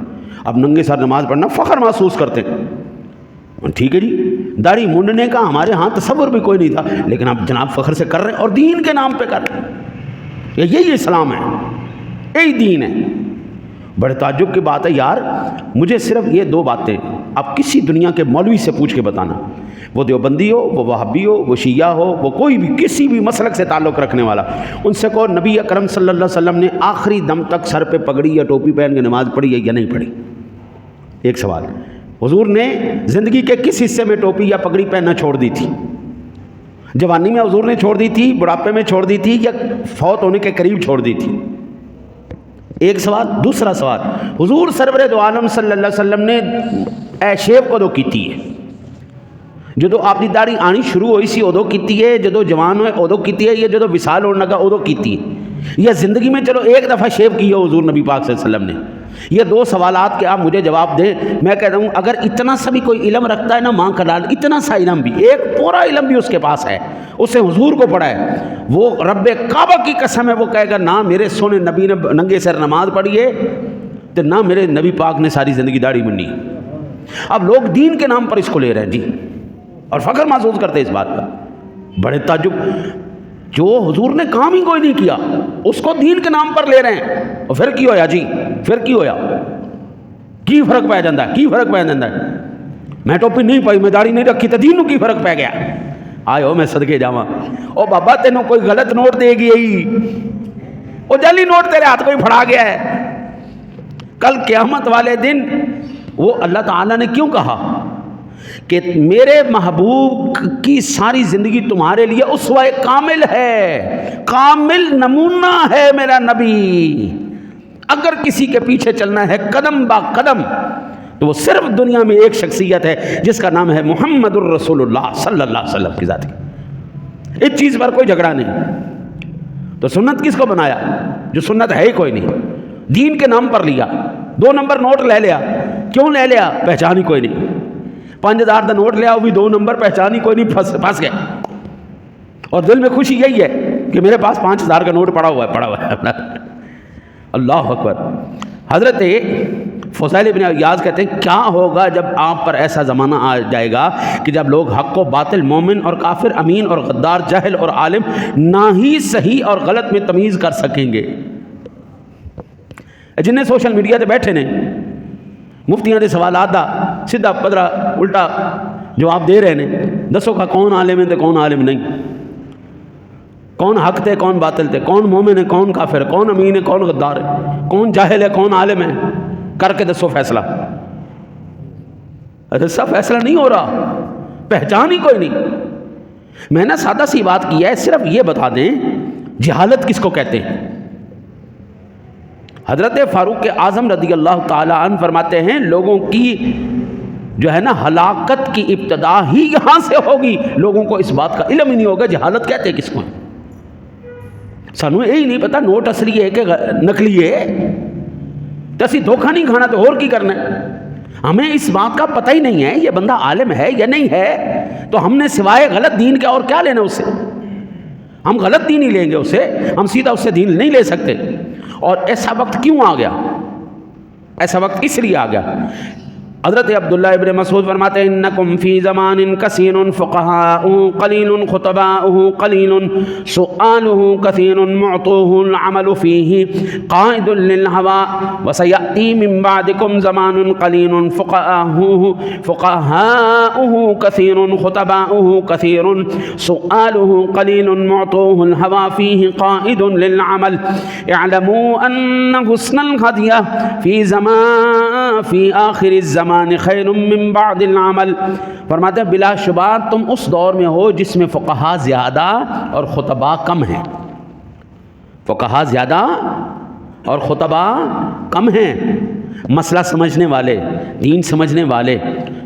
اب ننگے سر نماز پڑھنا فخر محسوس کرتے ہیں، ٹھیک ہے جی، داڑھی مونڈنے کا ہمارے ہاں تصور بھی کوئی نہیں تھا، لیکن اب جناب فخر سے کر رہے ہیں اور دین کے نام پہ کر رہے ہیں، یہی اسلام ہے، یہی دین ہے۔ بڑے تعجب کی بات ہے یار، مجھے صرف یہ دو باتیں آپ کسی دنیا کے مولوی سے پوچھ کے بتانا، وہ دیوبندی ہو، وہ وہابی ہو، وہ شیعہ ہو، وہ کوئی بھی کسی بھی مسلک سے تعلق رکھنے والا، ان سے کو نبی اکرم صلی اللہ علیہ وسلم نے آخری دم تک سر پہ پگڑی یا ٹوپی پہن کے نماز پڑھی ہے یا نہیں پڑھی؟ ایک سوال۔ حضور نے زندگی کے کس حصے میں ٹوپی یا پگڑی پہننا چھوڑ دی تھی؟ جوانی میں حضور نے چھوڑ دی تھی، بڑھاپے میں چھوڑ دی تھی، یا فوت ہونے کے قریب چھوڑ دی تھی؟ ایک سوال۔ دوسرا سوال، حضور سرور دو عالم صلی اللہ علیہ وسلم نے اے شیو کدو کیتی ہے؟ جدو آپ کی داڑھی آنی شروع ہوئی سی ادو کیتی ہے، جدو جوان ہوئے ادو کیتی ہے، یا جدو وصال ہونے لگا ادو کیتی ہے، یا زندگی میں چلو ایک دفعہ شیو کی ہے حضور نبی پاک صلی اللہ علیہ وسلم نے؟ یہ دو سوالات کے آپ مجھے جواب دیں۔ میں کہتا ہوں اگر اتنا سا بھی کوئی علم رکھتا ہے نا ماں کا لال، اتنا سا علم بھی، ایک پورا علم بھی اس کے پاس ہے، اس نے حضور کو پڑھا ہے، وہ رب کعبہ کی قسم ہے، وہ کہے گا نہ میرے سونے نبی نے ننگے سر نماز پڑھی ہے تو نہ میرے نبی پاک نے ساری زندگی داڑھی منی۔ اب لوگ دین کے نام پر اس کو لے رہے ہیں جی، اور فخر محسوس کرتے ہیں اس بات کا۔ بڑے تعجب، جو حضور نے کام ہی کوئی نہیں کیا اس کو دین کے نام پر لے رہے ہیں، اور پھر کی ہویا جی؟ پھر کی ہویا؟ کی فرق پہ جاندہ ہے؟ کی فرق پہ جاندہ ہے؟ میں ٹوپی نہیں پائی، میں داڑھی نہیں رکھی تو دین کی فرق پہ گیا؟ آئے ہو میں صدقے جاواں، او بابا تینوں کوئی غلط نوٹ دے گئی، وہ جعلی نوٹ تیرے ہاتھ کوئی پھڑا گیا ہے، کل قیامت والے دن وہ اللہ تعالیٰ نے کیوں کہا کہ میرے محبوب کی ساری زندگی تمہارے لیے اسوہ کامل ہے، کامل نمونہ ہے میرا نبی، اگر کسی کے پیچھے چلنا ہے قدم با قدم تو وہ صرف دنیا میں ایک شخصیت ہے جس کا نام ہے محمد الرسول اللہ صلی اللہ علیہ وسلم کی ذات کی۔ اس چیز پر کوئی جھگڑا نہیں۔ تو سنت کس کو بنایا جو سنت ہے ہی کوئی نہیں؟ دین کے نام پر لیا، 2 نمبر نوٹ لے لیا، کیوں لے لیا؟ پہچان ہی کوئی نہیں۔ 5000 کا نوٹ لیا، وہ بھی 2 نمبر، پہچان ہی کوئی نہیں، پھنس گئے۔ اور دل میں خوشی یہی ہے کہ میرے پاس 5000 کا نوٹ پڑا ہوا ہے۔ اللہ اکبر۔ حضرت فضیل بن عیاض کہتے ہیں کیا ہوگا جب آپ پر ایسا زمانہ آ جائے گا کہ جب لوگ حق و باطل، مومن اور کافر، امین اور غدار، جاہل اور عالم نہ ہی صحیح اور غلط میں تمیز کر سکیں گے۔ جنہیں سوشل میڈیا تے بیٹھے نے مفتیاں دے سوالات دا سیدھا پدرا الٹا جواب دے رہے ہیں، دسو کا کون عالم ہے تے کون عالم نہیں، کون حق تے کون باطل تے، کون مومن ہے کون کافر ہے، کون امین ہے کون غدار ہے، کون جاہل ہے کون عالم ہے، کر کے دسو فیصلہ۔ ایسا فیصلہ نہیں ہو رہا، پہچان ہی کوئی نہیں۔ میں نے سادہ سی بات کی ہے، صرف یہ بتا دیں جہالت کس کو کہتے ہیں؟ حضرت فاروق اعظم رضی اللہ تعالی عنہ فرماتے ہیں لوگوں کی جو ہے نا ہلاکت کی ابتدا ہی یہاں سے ہوگی، لوگوں کو اس بات کا علم ہی نہیں ہوگا جہالت کہتے کس کو ہیں۔ سانو یہی نہیں پتا نوٹ اصلی ہے کہ نقلی ہے، تو اسی دھوکہ نہیں کھانا تو اور کی کرنا ہے۔ ہمیں اس بات کا پتہ ہی نہیں ہے یہ بندہ عالم ہے یا نہیں ہے، تو ہم نے سوائے غلط دین کے اور کیا لینا اس سے؟ ہم غلط دین ہی لیں گے اس سے، ہم سیدھا اس سے دین نہیں لے سکتے۔ اور ایسا وقت کیوں آ گیا؟ ایسا وقت اس لیے آ گیا حضرت عبداللہ ابن مسعود فرماتے ہیں انکم فی زمان کثیر فقہاء قلیل خطباء قلیل سؤالہ کثیر معطوہ العمل فیہ قائد للہوى وسیأتی من بعدکم زمان قلیل فقہاء کثیر خطباء کثیر سؤالہ قلیل معطوہ الہوى فیہ قائد للعمل اعلموا ان حسن الہدیہ فی آخر الزمان خیر من بعد العمل. فرماتے ہیں بلا شبہ تم اس دور میں ہو جس میں فقہا زیادہ اور خطباء کم ہیں. فقہا زیادہ اور خطباء کم ہیں. مسئلہ سمجھنے والے، دین سمجھنے والے،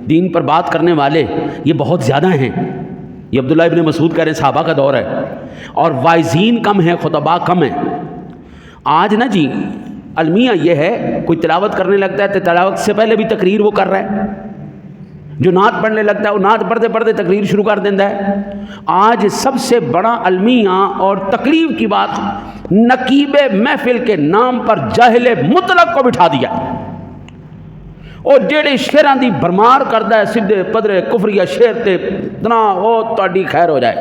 دین پر بات کرنے والے یہ بہت زیادہ ہیں. یہ عبداللہ ابن مسعود کہہ رہے ہیں صحابہ کا دور ہے، اور واعظین کم ہیں، خطباء کم ہیں. آج نا جی المیہ یہ ہے، کوئی تلاوت کرنے لگتا ہے تو تلاوت سے پہلے بھی تقریر وہ کر رہا ہے. جو نعت پڑھنے لگتا ہے وہ نعت پڑھتے پڑھتے تقریر شروع کر دیتا ہے. آج سب سے بڑا المیہ اور تکلیف کی بات، نقیب محفل کے نام پر جاہل مطلق کو بٹھا دیا، اور جیڑے شیراں دی برمار کردا ہے سدھے پدرے کفریہ شیر تے اتنا وہ تہاڈی خیر ہو جائے،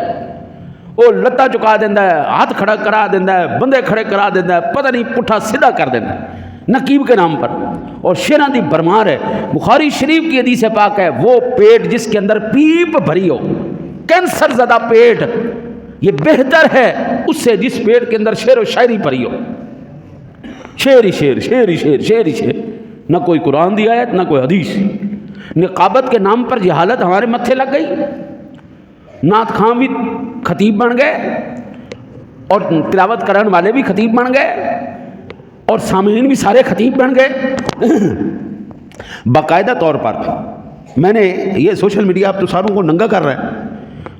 وہ لتاں چکا دینا ہے، ہاتھ کھڑا کرا دینا ہے، بندے کھڑے کرا دینا ہے، پتہ نہیں پٹھا سیدھا کر دینا ہے نقیب کے نام پر، اور شیراں دی برمار ہے. بخاری شریف کی حدیث پاک ہے وہ پیٹ جس کے اندر پیپ بھری ہو، کینسر زدہ پیٹ، یہ بہتر ہے اس سے جس پیٹ کے اندر شعر و شاعری بھری ہو. شعر ہی شعر، شعر ہی شعر، شعر ہی شعر، نہ کوئی قرآن دی آیت نہ کوئی حدیث. نقابت کے نام پر جہالت ہمارے متھے لگ گئی. نعت خواں بھی خطیب بن گئے، اور تلاوت کرنے والے بھی خطیب بن گئے، اور سامعین بھی سارے خطیب بن گئے. باقاعدہ طور پر میں نے یہ سوشل میڈیا اب تو ساروں کو ننگا کر رہا ہے.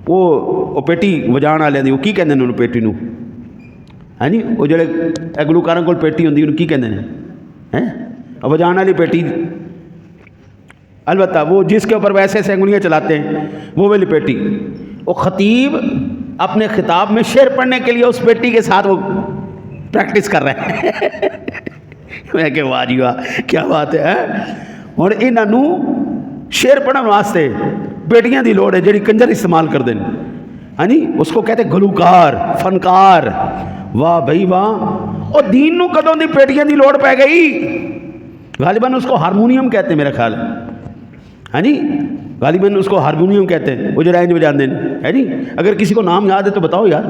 وہ پیٹی وجان والے دی وہ کی کہندے نے انہوں پیٹی نو، ہاں جی وہ جڑے گلوکاراں کول پیٹی ہوندی انہوں کی کہندے نے ہیں وجان والی پیٹی. البتہ وہ جس کے اوپر ویسے ایسے انگلیاں چلاتے ہیں وہ والی پیٹی. وہ خطیب اپنے خطاب میں شعر پڑھنے کے لیے اس پیٹی کے ساتھ وہ پریکٹس کر رہے ہیں. میں کہ واہ جی واہ کیا بات ہے. اور انہوں شعر پڑھنے واسطے پیٹیاں دی لوڑ ہے جڑی کنجر استعمال کر دیں. ہاں جی اس کو کہتے گلوکار، فنکار. واہ بھائی واہ. اور دین نو کدوں دی پیٹیاں دی لوڑ پہ گئی؟ غالباً اس کو ہارمونیم کہتے ہیں میرا خیال ہے. ہاں جی غالباً اس کو ہارمونیم کہتے ہیں وہ جو رینج بجاندے ہیں. ہے جی اگر کسی کو نام یاد ہے تو بتاؤ یار.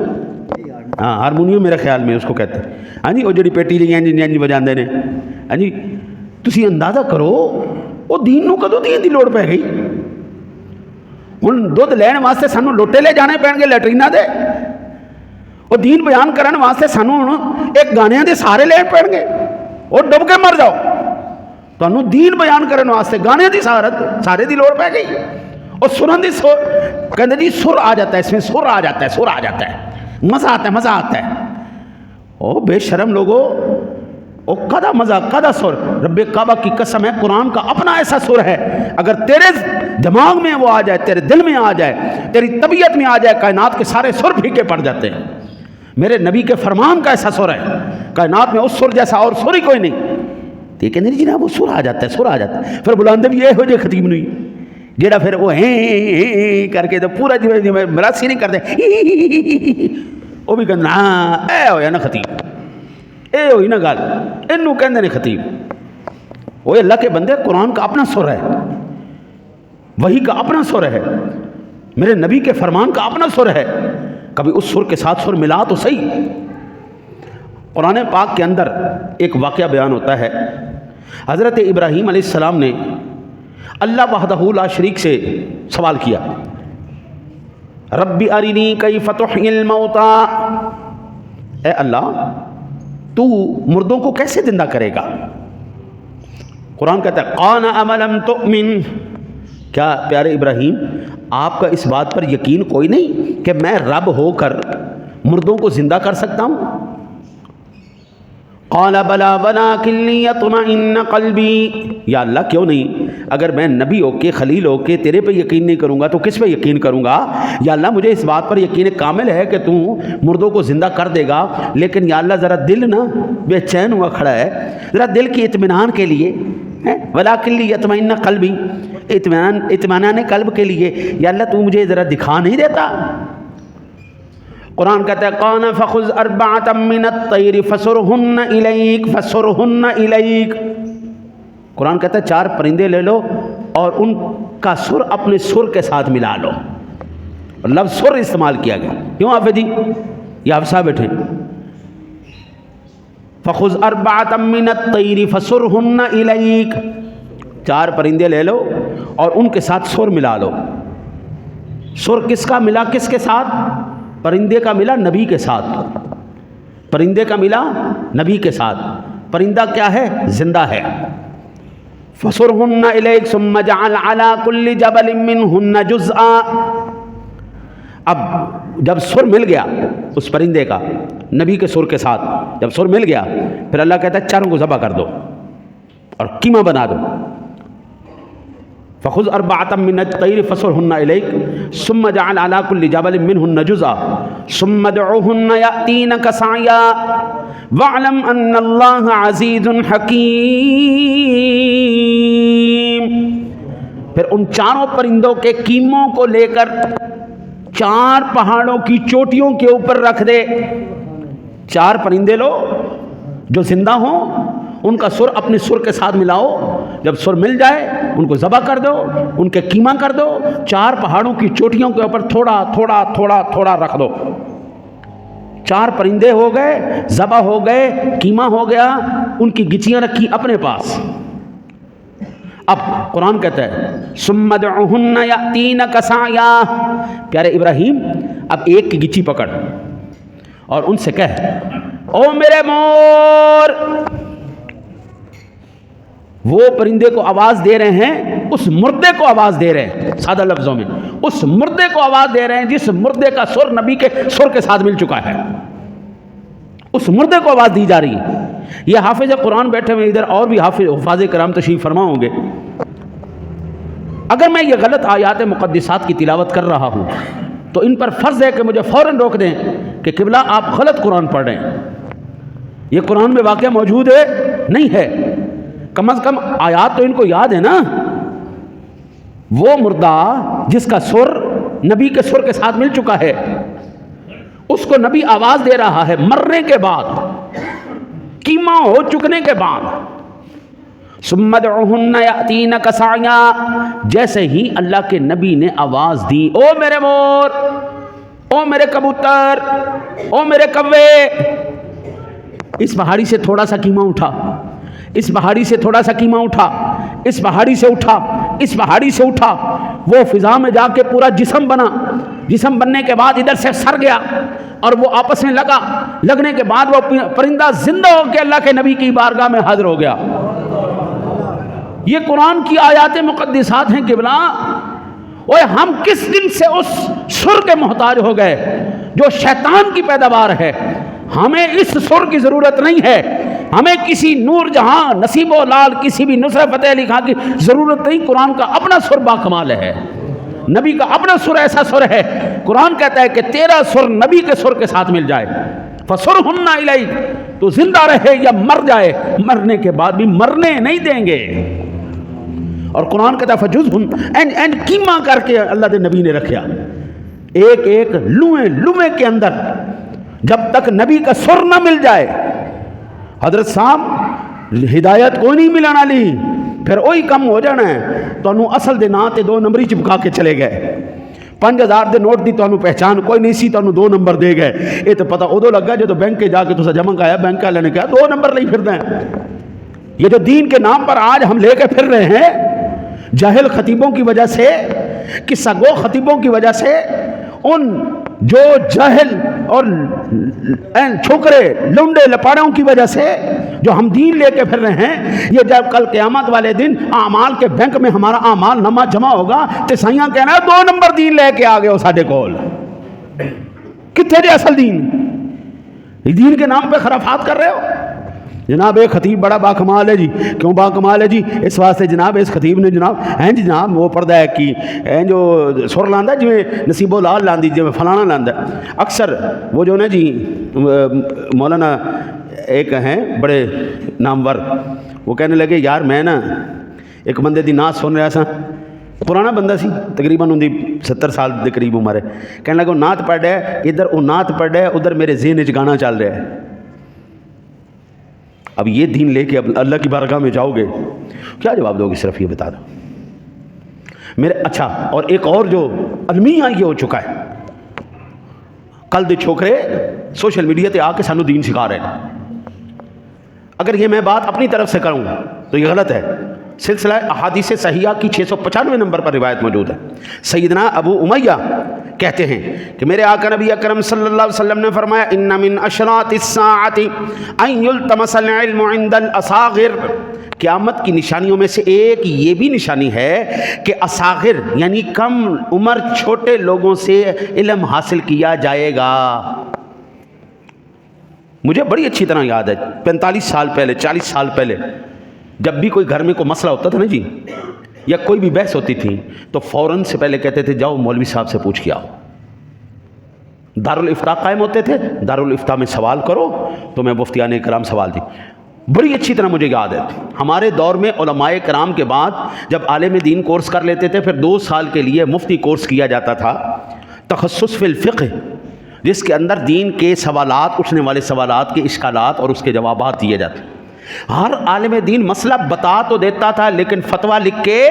ہاں ہارمونیم میرے خیال میں اس کو کہتے ہیں. ہاں جی وہ جڑی پیٹی جی انج بجاندے نے. ہاں جی تسی اندازہ کرو وہ دین نو کدوں دی لوڑ پہ گئی. ہن دودھ لین واسطے سانو لوٹے لے جانے پین گے لیٹرینا دے، وہ دین بیان کرن واسطے سانو ایک گانیاں دے سہارے لین پین گے، اور ڈب کے مر جاؤ. تانوں دین بیان کرن واسطے گانے دی سارے دی لوڑ پہ گئی. اور سرن دی سر کہندے جی سر آ جاتا ہے، اس میں سر آ جاتا ہے، سر آ جاتا ہے، مزہ آتا ہے، مزہ آتا ہے. او بے شرم لوگو، او کدا مزہ کدا سر. رب کعبہ کی قسم ہے قرآن کا اپنا ایسا سر ہے، اگر تیرے دماغ میں وہ آ جائے، تیرے دل میں آ جائے، تیری طبیعت میں آ جائے، کائنات کے سارے سر پھیکے پڑ جاتے ہیں. میرے نبی کے فرمان کا ایسا سر ہے، کائنات میں اس سر جیسا اور سر ہی کوئی نہیں. یہ کہتے ہیں جناب وہ سر آ جاتا ہے، سر آ جاتا ہے. پھر بلاندے بھی یہ ہو جائے خطیب نہیں جیڑا پھر وہ ہیں کر کے تو پورا جی مراسی نہیں کرتے، وہ بھی کہنا ہاں اے ہویا نا خطیب، اے ہوئی نا گل، انہوں کہندے نے خطیب. وہ اللہ کے بندے قرآن کا اپنا سر ہے، وحی کا اپنا سر ہے، میرے نبی کے فرمان کا اپنا سر ہے. کبھی اس سر کے ساتھ سر ملا تو صحیح. قرآن پاک کے اندر ایک واقعہ بیان ہوتا ہے. حضرت ابراہیم علیہ السلام نے اللہ وحدہ لا شریک سے سوال کیا، رب ارنی کیف تحیی الموتى، اے اللہ تو مردوں کو کیسے زندہ کرے گا؟ قرآن کہتا ہے قال اولم تؤمن، کیا پیارے ابراہیم آپ کا اس بات پر یقین کوئی نہیں کہ میں رب ہو کر مردوں کو زندہ کر سکتا ہوں؟ قال بلا ولکن لیطمئن قلبی، یا اللہ کیوں نہیں، اگر میں نبی ہو کے خلیل ہو کے تیرے پہ یقین نہیں کروں گا تو کس پہ یقین کروں گا؟ یا اللہ مجھے اس بات پر یقین کامل ہے کہ تو مردوں کو زندہ کر دے گا، لیکن یا اللہ ذرا دل نا بے چین ہوا کھڑا ہے، ذرا دل کی اطمینان کے لیے وَلَٰكِن لِيَطْمَئِنَّ قَلْبِي، اطمینان قلب کے لیے، یا اللہ تو مجھے ذرا دکھا نہیں دیتا؟ قرآن کہتا ہے قَالَ فَخُذْ أَرْبَعَةً مِّنَ الطَّيْرِ فَصُرْهُنَّ إِلَيْكَ قرآن کہتا ہے 4 پرندے لے لو اور ان کا سر اپنے سر کے ساتھ ملا لو. لفظ سر استعمال کیا گیا. کیوں حافظ جی؟ یہ حفصہ بیٹھے. فَخُذْ أَرْبَعَةً مِّنَ الطَّيْرِ فَصُرْهُنَّ إِلَيْكَ 4 پرندے لے لو اور ان کے ساتھ سر ملا لو. سر کس کا ملا کس کے ساتھ؟ پرندے کا ملا نبی کے ساتھ. پرندے کا ملا نبی کے ساتھ. پرندہ کیا ہے؟ زندہ ہے. فَصُرْهُنَّ إِلَيْكَ ثُمَّ اجْعَلْ عَلَىٰ كُلِّ جَبَلٍ مِّنْهُنَّ جُزْءًا. اب جب سر مل گیا اس پرندے کا نبی کے سر کے ساتھ، جب سر مل گیا پھر اللہ کہتا ہے 4 کو ذبح کر دو اور قیمہ بنا دو. فَخُذْ أَرْبَعَةً مِّنَ الطَّيْرِ فَصُرْهُنَّ إِلَيْكَ ثُمَّ اجْعَلْ عَلَىٰ كُلِّ جَبَلٍ مِّنْهُنَّ جُزْءًا ثُمَّ ادْعُهُنَّ يَأْتِينَكَ سَعْيًا وَاعْلَمْ أَنَّ اللَّهَ عَزِيزٌ حَكِيمٌ. پھر ان 4 پرندوں کے کیموں کو لے کر 4 پہاڑوں کی چوٹیوں کے اوپر رکھ دے. 4 پرندے لو جو زندہ ہوں، ان کا سر اپنے سر کے ساتھ ملاؤ. جب سر مل جائے ان کو ذبح کر دو، ان کے قیمہ کر دو. 4 پہاڑوں کی چوٹیوں کے اوپر تھوڑا تھوڑا تھوڑا تھوڑا رکھ دو. 4 پرندے ہو گئے، ذبح ہو گئے، قیمہ ہو گیا. ان کی گچیاں رکھی اپنے پاس. اب قرآن کہتا ہے ثُمَّ ادْعُهُنَّ يَأْتِينَكَ سَعْيًا. پیارے ابراہیم اب ایک کی گچی پکڑ اور ان سے کہہ او میرے مور. وہ پرندے کو آواز دے رہے ہیں، اس مردے کو آواز دے رہے ہیں. سادہ لفظوں میں اس مردے کو آواز دے رہے ہیں جس مردے کا سر نبی کے سر کے ساتھ مل چکا ہے. اس مردے کو آواز دی جا رہی ہے. یہ حافظ قرآن بیٹھے ہوئے، ادھر اور بھی حفاظ کرام تشریف فرما ہوں گے. اگر میں یہ غلط آیات مقدسات کی تلاوت کر رہا ہوں تو ان پر فرض ہے کہ مجھے فوراً روک دیں کہ قبلہ آپ غلط قرآن پڑھ رہے ہیں. یہ قرآن میں واقعہ موجود ہے نہیں ہے. کم از کم آیات تو ان کو یاد ہے نا. وہ مردہ جس کا سر نبی کے سر کے ساتھ مل چکا ہے، اس کو نبی آواز دے رہا ہے مرنے کے بعد، قیمہ ہو چکنے کے بعد. ثُمَّ ادْعُهُنَّ يَأْتِينَكَ سَعْيًا. جیسے ہی اللہ کے نبی نے آواز دی او میرے مور، او میرے کبوتر، او میرے کوے، اس پہاڑی سے تھوڑا سا قیمہ اٹھا، اس پہاڑی سے تھوڑا سا قیمہ اٹھا، اس پہاڑی سے اٹھا، اس پہاڑی سے اٹھا. وہ فضا میں جا کے پورا جسم بنا. جسم بننے کے بعد ادھر سے سر گیا اور وہ آپس میں لگنے کے بعد وہ پرندہ زندہ ہو کے اللہ کے نبی کی بارگاہ میں حاضر ہو گیا. یہ قرآن کی آیات مقدسات ہیں قبلہ. اوے ہم کس دن سے اس سر کے محتاج ہو گئے جو شیطان کی پیداوار ہے. ہمیں اس سر کی ضرورت نہیں ہے. ہمیں کسی نور جہاں نصیب و لال کسی بھی نصرت فتح علی خان کی ضرورت نہیں. قرآن کا اپنا سر با کمال ہے. نبی کا اپنا سر ایسا سر ہے. قرآن کہتا ہے کہ تیرا سر نبی کے سر کے ساتھ مل جائے فَصُرْهُنَّ إِلَيْكَ تو زندہ رہے یا مر جائے، مرنے کے بعد بھی مرنے نہیں دیں گے. اور قرآن کہتا ہے فَجُزْهُنَّ اینڈ قیمہ کر کے اللہ دے نبی نے رکھیا ایک ایک لومے کے اندر جب تک نبی کا سر نہ مل جائے. حضرت صاحب ہدایت کوئی نہیں ملانا لی، پھر وہی کم ہو جانا ہے. تو اصل دے نا تے 2 نمبری چپکا کے چلے گئے. 5000 دے نوٹ دی تو پہچان کوئی نہیں سی، تو 2 نمبر دے گئے. یہ تو پتہ ادو لگا جب بینک کے جا کے تو جمع کرایا، بینک والے نے کہا 2 نمبر لے پھرنا ہے. یہ جو دین کے نام پر آج ہم لے کے پھر رہے ہیں، جاہل خطیبوں کی وجہ سے، قصہ گو خطیبوں کی وجہ سے، ان جو جاہل اور چھوکرے لنڈے لپاڑوں کی وجہ سے جو ہم دین لے کے پھر رہے ہیں. یہ جب کل قیامت والے دن اعمال کے بینک میں ہمارا اعمال نامہ جمع ہوگا تو سائیاں کہنا ہے 2 نمبر دین لے کے آ گئے ہو ساڈے کول. کتنے جے اصل دین کے نام پہ خرافات کر رہے ہو. جناب ایک خطیب بڑا با کمال ہے جی. کیوں با کمال ہے جی؟ اس واسطے جناب اس خطیب نے جناب جی جناب وہ پڑھتا ہے کہ جو سر لاندا جی نصیب و لال لاندی جی فلانا لاندا. اکثر وہ جو نا جی مولانا ایک ہیں بڑے نامور، وہ کہنے لگے یار میں نا ایک بندے دی نعت سن رہا سا, پرانا بندہ سی, تقریباً ان دی 70 سال دے قریب عمر ہے. کہنے لگا وہ نعت پڑھ رہا ہے, ادھر وہ نعت پڑھ رہا ہے, ادھر میرے ذہن وچ گانا چل رہا ہے. اب یہ دین لے کے اب اللہ کی بارگاہ میں جاؤ گے, کیا جواب دو گے؟ صرف یہ بتا دو میرے. اچھا, اور ایک اور جو المیہ یہ ہو چکا ہے, کل دے چھوکرے سوشل میڈیا تے آ کے سانو دین سکھا رہے ہیں. اگر یہ میں بات اپنی طرف سے کروں تو یہ غلط ہے. سلسلہ احادیث صحیحہ کی 695 نمبر پر روایت موجود ہے. سیدنا ابو امیہ کہتے ہیں کہ میرے آقا نبی اکرم صلی اللہ علیہ وسلم نے فرمایا ان من اشراط الساعۃ ان یلتمس العلم عند الاصاغر. قیامت کی نشانیوں میں سے ایک یہ بھی نشانی ہے کہ اصاغر یعنی کم عمر چھوٹے لوگوں سے علم حاصل کیا جائے گا. مجھے بڑی اچھی طرح یاد ہے 45 سال پہلے 40 سال پہلے جب بھی کوئی گھر میں کوئی مسئلہ ہوتا تھا نا جی, یا کوئی بھی بحث ہوتی تھی تو فوراً سے پہلے کہتے تھے جاؤ مولوی صاحب سے پوچھ کے آؤ. دارالافتاء قائم ہوتے تھے, دارالافتاء میں سوال کرو تو میں مفتیان کرام سوال دی. بڑی اچھی طرح مجھے یاد ہے ہمارے دور میں علماء کرام کے بعد جب عالم دین کورس کر لیتے تھے پھر 2 سال کے لیے مفتی کورس کیا جاتا تھا, تخصص فی الفقہ, جس کے اندر دین کے سوالات, اٹھنے والے سوالات کے اشکالات اور اس کے جوابات دیے جاتے. ہر عالم دین مسئلہ بتا تو دیتا تھا لیکن فتویٰ لکھ کے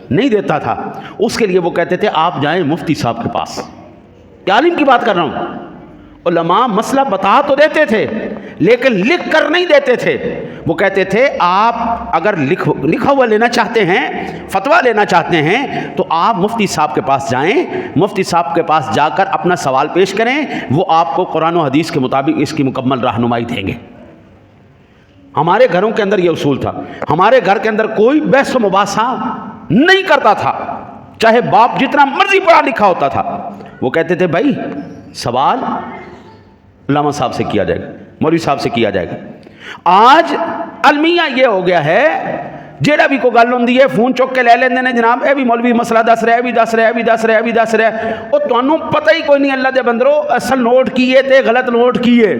نہیں دیتا تھا. اس کے لیے وہ کہتے تھے آپ جائیں مفتی صاحب کے پاس. عالم کی بات کر رہا ہوں. علماء مسئلہ بتا تو دیتے تھے لیکن لکھ کر نہیں دیتے تھے. وہ کہتے تھے آپ اگر لکھا ہوا لینا چاہتے ہیں, فتویٰ لینا چاہتے ہیں تو آپ مفتی صاحب کے پاس جائیں, مفتی صاحب کے پاس جا کر اپنا سوال پیش کریں, وہ آپ کو قرآن و حدیث کے مطابق اس کی مکمل رہنمائی دیں گے. ہمارے گھروں کے اندر یہ اصول تھا. ہمارے گھر کے اندر کوئی بحث و مباحثہ نہیں کرتا تھا, چاہے باپ جتنا مرضی پڑھا لکھا ہوتا تھا. وہ کہتے تھے بھائی سوال علامہ صاحب سے کیا جائے گا, مولوی صاحب سے کیا جائے گا. آج المیہ یہ ہو گیا ہے جیڑا بھی کوئی گل ہوندی ہے فون چک کے لے لیندے نے, جناب اے بھی مولوی مسئلہ دس رہا ہے, بھی دس رہا ہے, بھی دس رہا ہے, بھی دس رہا ہے. وہ تانوں پتہ ہی کوئی نہیں اللہ دے بندرو اصل نوٹ کیے تے غلط نوٹ کیے.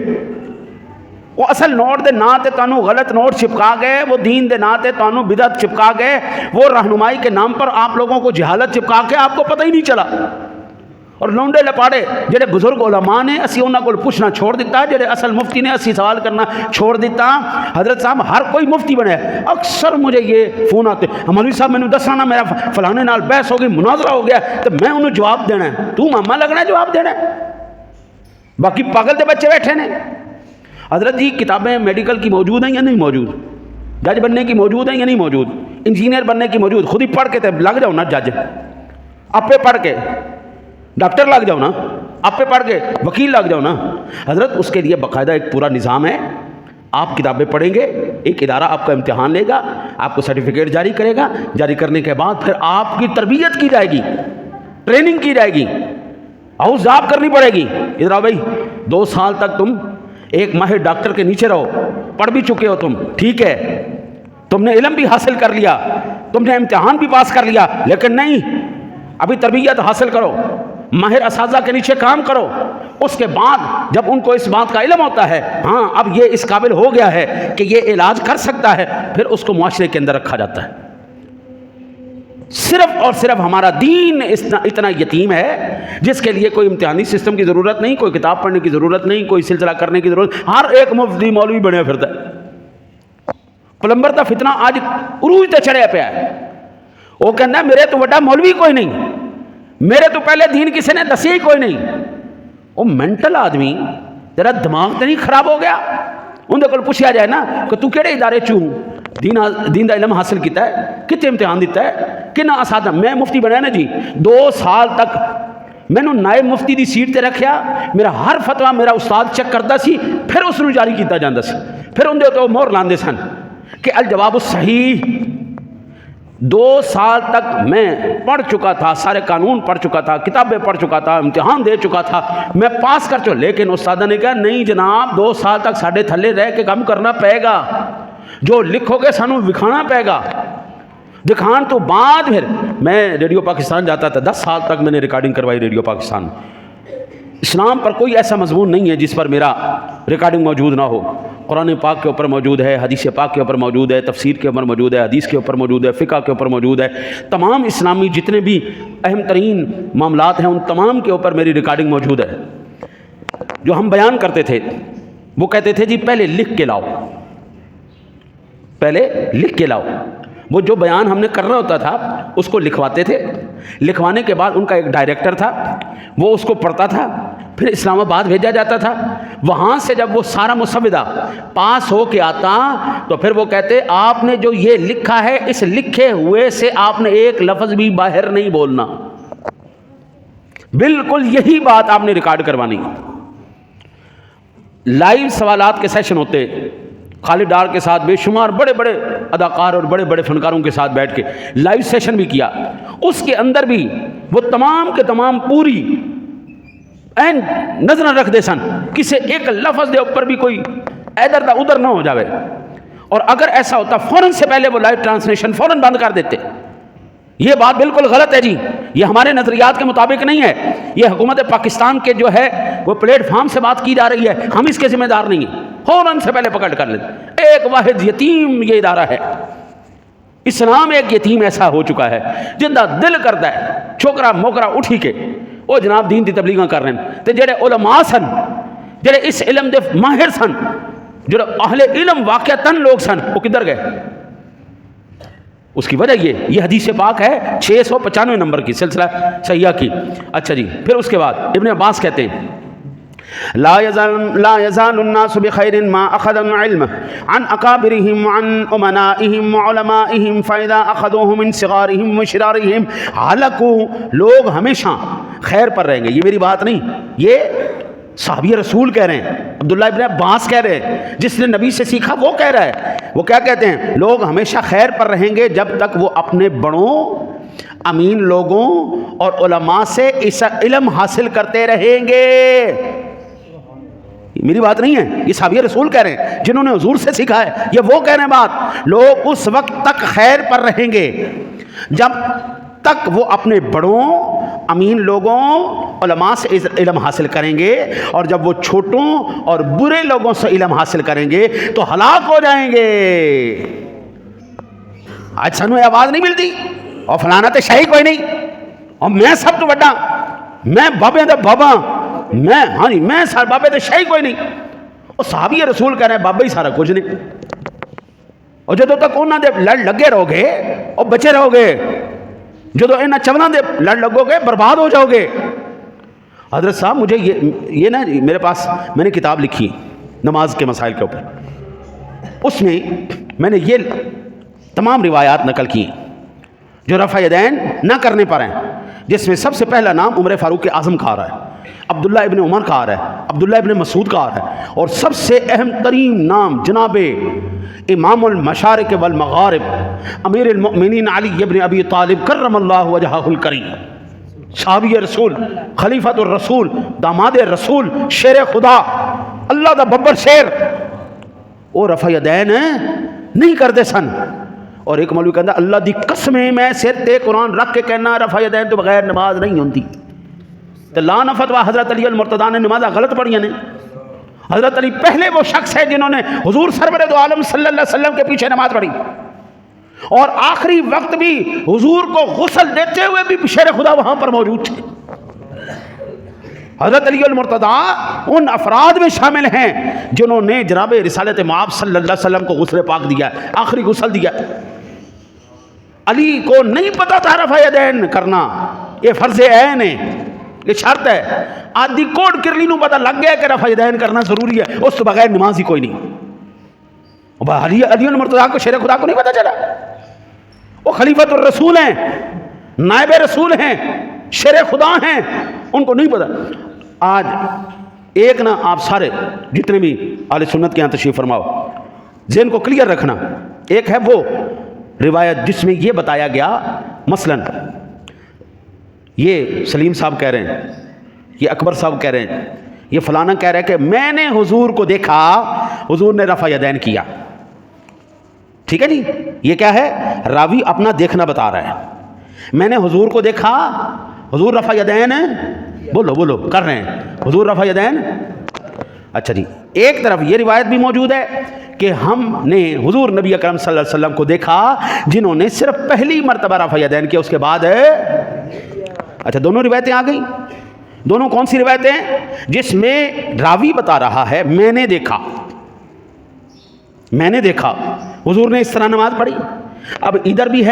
وہ اصل نوٹ دے نا تے تانوں غلط نوٹ چپکا گئے, وہ دین دے نا تے تانوں بدعت چپکا گئے, وہ رہنمائی کے نام پر آپ لوگوں کو جہالت چپکا کے آپ کو پتہ ہی نہیں چلا. اور لونڈے لپاڑے جڑے بزرگ علماء نے اسی انہاں کو پوچھنا چھوڑ دیتا, جڑے اصل مفتی نے اسی سوال کرنا چھوڑ دیتا. حضرت صاحب ہر کوئی مفتی بنے. اکثر مجھے یہ فون آتے مولوی صاحب میں دسانا میرا فلانے نال بحث ہو گئی, مناظرہ ہو گیا, تو میں انہوں جواب دینا ہے. تو ماما لگنا ہے جواب دینا ہے, باقی پاگل دے بچے بیٹھے نے. حضرت جی کتابیں میڈیکل کی موجود ہیں یا نہیں موجود, جج بننے کی موجود ہیں یا نہیں موجود, انجینئر بننے کی موجود. خود ہی پڑھ کے لگ جاؤ نا جج, آپ پہ پڑھ کے ڈاکٹر لگ جاؤ نا, آپ پہ پڑھ کے وکیل لگ جاؤ نا. حضرت اس کے لیے باقاعدہ ایک پورا نظام ہے. آپ کتابیں پڑھیں گے, ایک ادارہ آپ کا امتحان لے گا, آپ کو سرٹیفکیٹ جاری کرے گا, جاری کرنے کے بعد پھر آپ کی تربیت کی جائے گی, ٹریننگ کی جائے گی, حوض آپ کرنی پڑے گی. ادھر آؤ بھائی 2 سال تک تم ایک ماہر ڈاکٹر کے نیچے رہو, پڑھ بھی چکے ہو تم, ٹھیک ہے, تم نے علم بھی حاصل کر لیا, تم نے امتحان بھی پاس کر لیا, لیکن نہیں ابھی تربیت حاصل کرو, ماہر اساتذہ کے نیچے کام کرو. اس کے بعد جب ان کو اس بات کا علم ہوتا ہے ہاں اب یہ اس قابل ہو گیا ہے کہ یہ علاج کر سکتا ہے, پھر اس کو معاشرے کے اندر رکھا جاتا ہے. صرف اور صرف ہمارا دین اتنا یتیم ہے جس کے لیے کوئی امتحانی سسٹم کی ضرورت نہیں, کوئی کتاب پڑھنے کی ضرورت نہیں, کوئی سلسلہ کرنے کی ضرورت. ہر ایک مفتی مولوی بنے پھرتا ہے. پلمبر کا فتنہ آج عروج تے چڑھیا پیا ہے. وہ کہنا ہے میرے تو بڑا مولوی کوئی نہیں, میرے تو پہلے دین کسی نے دسی ہی کوئی نہیں. وہ مینٹل آدمی, تیرا دماغ تو نہیں خراب ہو گیا؟ اندر کو پوچھا جائے نا کہ تو کہڑے ادارے چوں دین دا علم حاصل کیتا ہے, کتنے امتحان دیتا ہے, کنا اساتذہ. میں مفتی بنیا نا جی 2 سال تک میں نے نائب مفتی دی سیٹ تے رکھیا, میرا ہر فتویٰ میرا استاد چیک کرتا سی, پھر اس نو جاری کیتا جاندا سی, پھر اندر تو مہر لاندے سن کہ الجواب الصحیح. 2 سال تک میں پڑھ چکا تھا, سارے قانون پڑھ چکا تھا, کتابیں پڑھ چکا تھا, امتحان دے چکا تھا, میں پاس کر چکا. لیکن استاد نے کہا نہیں جناب 2 سال تک ساڈے تھلے رہ کے کام کرنا پائے گا, جو لکھو گے سانو وکھانا پائے گا. دکھان تو بعد پھر میں ریڈیو پاکستان جاتا تھا, 10 سال تک میں نے ریکارڈنگ کروائی ریڈیو پاکستان. اسلام پر کوئی ایسا مضمون نہیں ہے جس پر میرا ریکارڈنگ موجود نہ ہو. قرآن پاک کے اوپر موجود ہے، حدیث پاک کے اوپر موجود ہے، تفسیر کے اوپر موجود ہے، حدیث کے اوپر موجود ہے، فقہ کے اوپر موجود ہے، تمام اسلامی جتنے بھی اہم ترین معاملات ہیں ان تمام کے اوپر میری ریکارڈنگ موجود ہے۔ جو ہم بیان کرتے تھے وہ کہتے تھے جی پہلے لکھ کے لاؤ، پہلے لکھ کے لاؤ۔ وہ جو بیان ہم نے کرنا ہوتا تھا اس کو لکھواتے تھے، لکھوانے کے بعد ان کا ایک ڈائریکٹر تھا، وہ اس کو پڑھتا تھا، پھر اسلام آباد بھیجا جاتا تھا۔ وہاں سے جب وہ سارا مسودہ پاس ہو کے آتا تو پھر وہ کہتے آپ نے جو یہ لکھا ہے اس لکھے ہوئے سے آپ نے ایک لفظ بھی باہر نہیں بولنا، بالکل یہی بات آپ نے ریکارڈ کروانی۔ لائیو سوالات کے سیشن ہوتے، خالد ڈار کے ساتھ بے شمار بڑے بڑے اداکار اور بڑے بڑے فنکاروں کے ساتھ بیٹھ کے لائیو سیشن بھی کیا، اس کے اندر بھی وہ تمام کے تمام پوری این نظر رکھ دے سن، کسی ایک لفظ دے اوپر بھی کوئی ادھر دا ادھر نہ ہو جاوے، اور اگر ایسا ہوتا فوراً سے پہلے وہ لائیو ٹرانسلیشن فوراً بند کر دیتے۔ یہ بات بالکل غلط ہے جی، یہ ہمارے نظریات کے مطابق نہیں ہے، یہ حکومت پاکستان کے جو ہے وہ پلیٹ فارم سے بات کی جا رہی ہے، ہم اس کے ذمہ دار نہیں ہیں، فوراً سے پہلے پکڑ کر لیتے۔ ایک واحد یتیم یہ ادارہ ہے، اسلام ایک یتیم ایسا ہو چکا ہے جندہ دل کرتا ہے چھوکرا موکرا اٹھی کے وہ جناب دین دی تبلیغاں کر رہے ہیں، تے جڑے علماء سن، جڑے اس علم دے ماہر سن، جڑے اہل علم واقعتاً لوگ سن، وہ کدھر گئے؟ اس کی وجہ یہ حدیث پاک ہے 695 نمبر کی سلسلہ صحیحہ کی۔ اچھا جی، پھر اس کے بعد ابن عباس کہتے ہیں لا يزال الناس بخير ما اخذوا العلم عن اکابرهم وعن امنائهم وعلمائهم فاذا اخذوه من صغارهم وشرارهم هلكوا۔ لوگ ہمیشہ خیر پر رہیں گے، یہ میری بات نہیں، یہ صحابی رسول کہہ رہے ہیں، عبداللہ ابن عباس کہہ رہے ہیں، جس نے نبی سے سیکھا وہ کہہ رہا ہے۔ وہ کیا کہتے ہیں؟ لوگ ہمیشہ خیر پر رہیں گے جب تک وہ اپنے بڑوں، امین لوگوں اور علماء سے اس علم حاصل کرتے رہیں گے۔ میری بات نہیں ہے، یہ صحابی رسول کہہ رہے ہیں جنہوں نے حضور سے سیکھا ہے، یہ وہ کہہ رہے ہیں بات۔ لوگ اس وقت تک خیر پر رہیں گے جب تک وہ اپنے بڑوں، امین لوگوں، علماء سے علم حاصل کریں گے، اور جب وہ چھوٹوں اور برے لوگوں سے علم حاصل کریں گے تو ہلاک ہو جائیں گے۔ آج سانو یہ آواز نہیں ملتی اور فلانا تے شاہی کوئی نہیں، اور میں سب تو بڑا، میں بابے دا بابا، میں ہاں جی میں سارے بابے تے شاہی کوئی نہیں۔ اور صحابی رسول کہہ رہے ہیں بابا ہی سارا کچھ نہیں، اور جدوں تک انہاں دے لڑ لگے رہو گے اور بچے رہو گے، جدو انہاں چولاں دے لڑ لگو گے برباد ہو جاؤ گے۔ حضرت صاحب مجھے یہ نا میرے پاس میں نے کتاب لکھی نماز کے مسائل کے اوپر، اس میں نے یہ تمام روایات نقل کی جو رفع یدین نہ کرنے پر ہیں، جس میں سب سے پہلا نام عمر فاروق اعظم کا آ رہا ہے، عبداللہ ابن عمر کا آ رہا ہے، عبداللہ ابن مسعود کا آ رہا ہے، اور سب سے اہم ترین نام جناب امام المشارق والمغارب امیر المؤمنین علی ابن ابی طالب کرم اللہ وجہہ الکریم، صحابی رسول، خلیفۃ الرسول، داماد رسول، شیر خدا، اللہ دا ببر شیر، وہ رفع یدین نہیں کرتے سن۔ اور ایک مولوی کہتا اللہ دی قسمیں میں سر تے قرآن رکھ کے کہنا رفع یدین تو بغیر نماز نہیں ہوتی۔ تو لا نفتوا حضرت علی المرتضیٰ نے نمازیں غلط پڑھیاں نے۔ حضرت علی پہلے وہ شخص ہے جنہوں نے حضور سرور دو عالم صلی اللہ علیہ وسلم کے پیچھے نماز پڑھی، اور آخری وقت بھی حضور کو غسل دیتے ہوئے بھی شیر خدا وہاں پر موجود تھے۔ حضرت علی المرتضیٰ ان افراد میں شامل ہیں جنہوں نے جناب رسالت مآب صلی اللہ علیہ وسلم کو غسل پاک دیا، آخری غسل دیا۔ علی کو نہیں پتا تھا رفع یدین کرنا یہ فرض عین ہے، یہ شرط ہے۔ آدھی کوڑ کرلی نو پتا لگ گیا کہ رفع یدین کرنا ضروری ہے، اس تو بغیر نماز ہی کوئی نہیں۔ علی المرتضیٰ کو شیر خدا کو نہیں پتا چلا، وہ خلیفۃ الرسول ہیں، نائب رسول ہیں، شیر خدا ہیں، ان کو نہیں پتا۔ آج ایک نہ آپ سارے جتنے بھی اہل سنت کے یہاں تشریف فرماؤ، ذہن کو کلیئر رکھنا، ایک ہے وہ روایت جس میں یہ بتایا گیا، مثلاً یہ سلیم صاحب کہہ رہے ہیں، یہ اکبر صاحب کہہ رہے ہیں، یہ فلانا کہہ رہے ہیں کہ میں نے حضور کو دیکھا، حضور نے رفع یدین کیا۔ ٹھیک ہے جی، یہ کیا ہے؟ راوی اپنا دیکھنا بتا رہا ہے، میں نے حضور کو دیکھا، حضور رفع یدین بولو کر رہے ہیں، حضور رفع یدین اچھا جی، ایک طرف یہ روایت بھی موجود ہے کہ ہم نے حضور نبی اکرم صلی اللہ علیہ وسلم کو دیکھا جنہوں نے صرف پہلی مرتبہ رفع یدین کیا، اس کے بعد اچھا دونوں روایتیں آ گئیں. دونوں کون سی روایتیں ہیں؟ جس میں راوی بتا رہا ہے میں نے دیکھا حضور نے اس طرح نماز پڑھی. اب ادھر بھی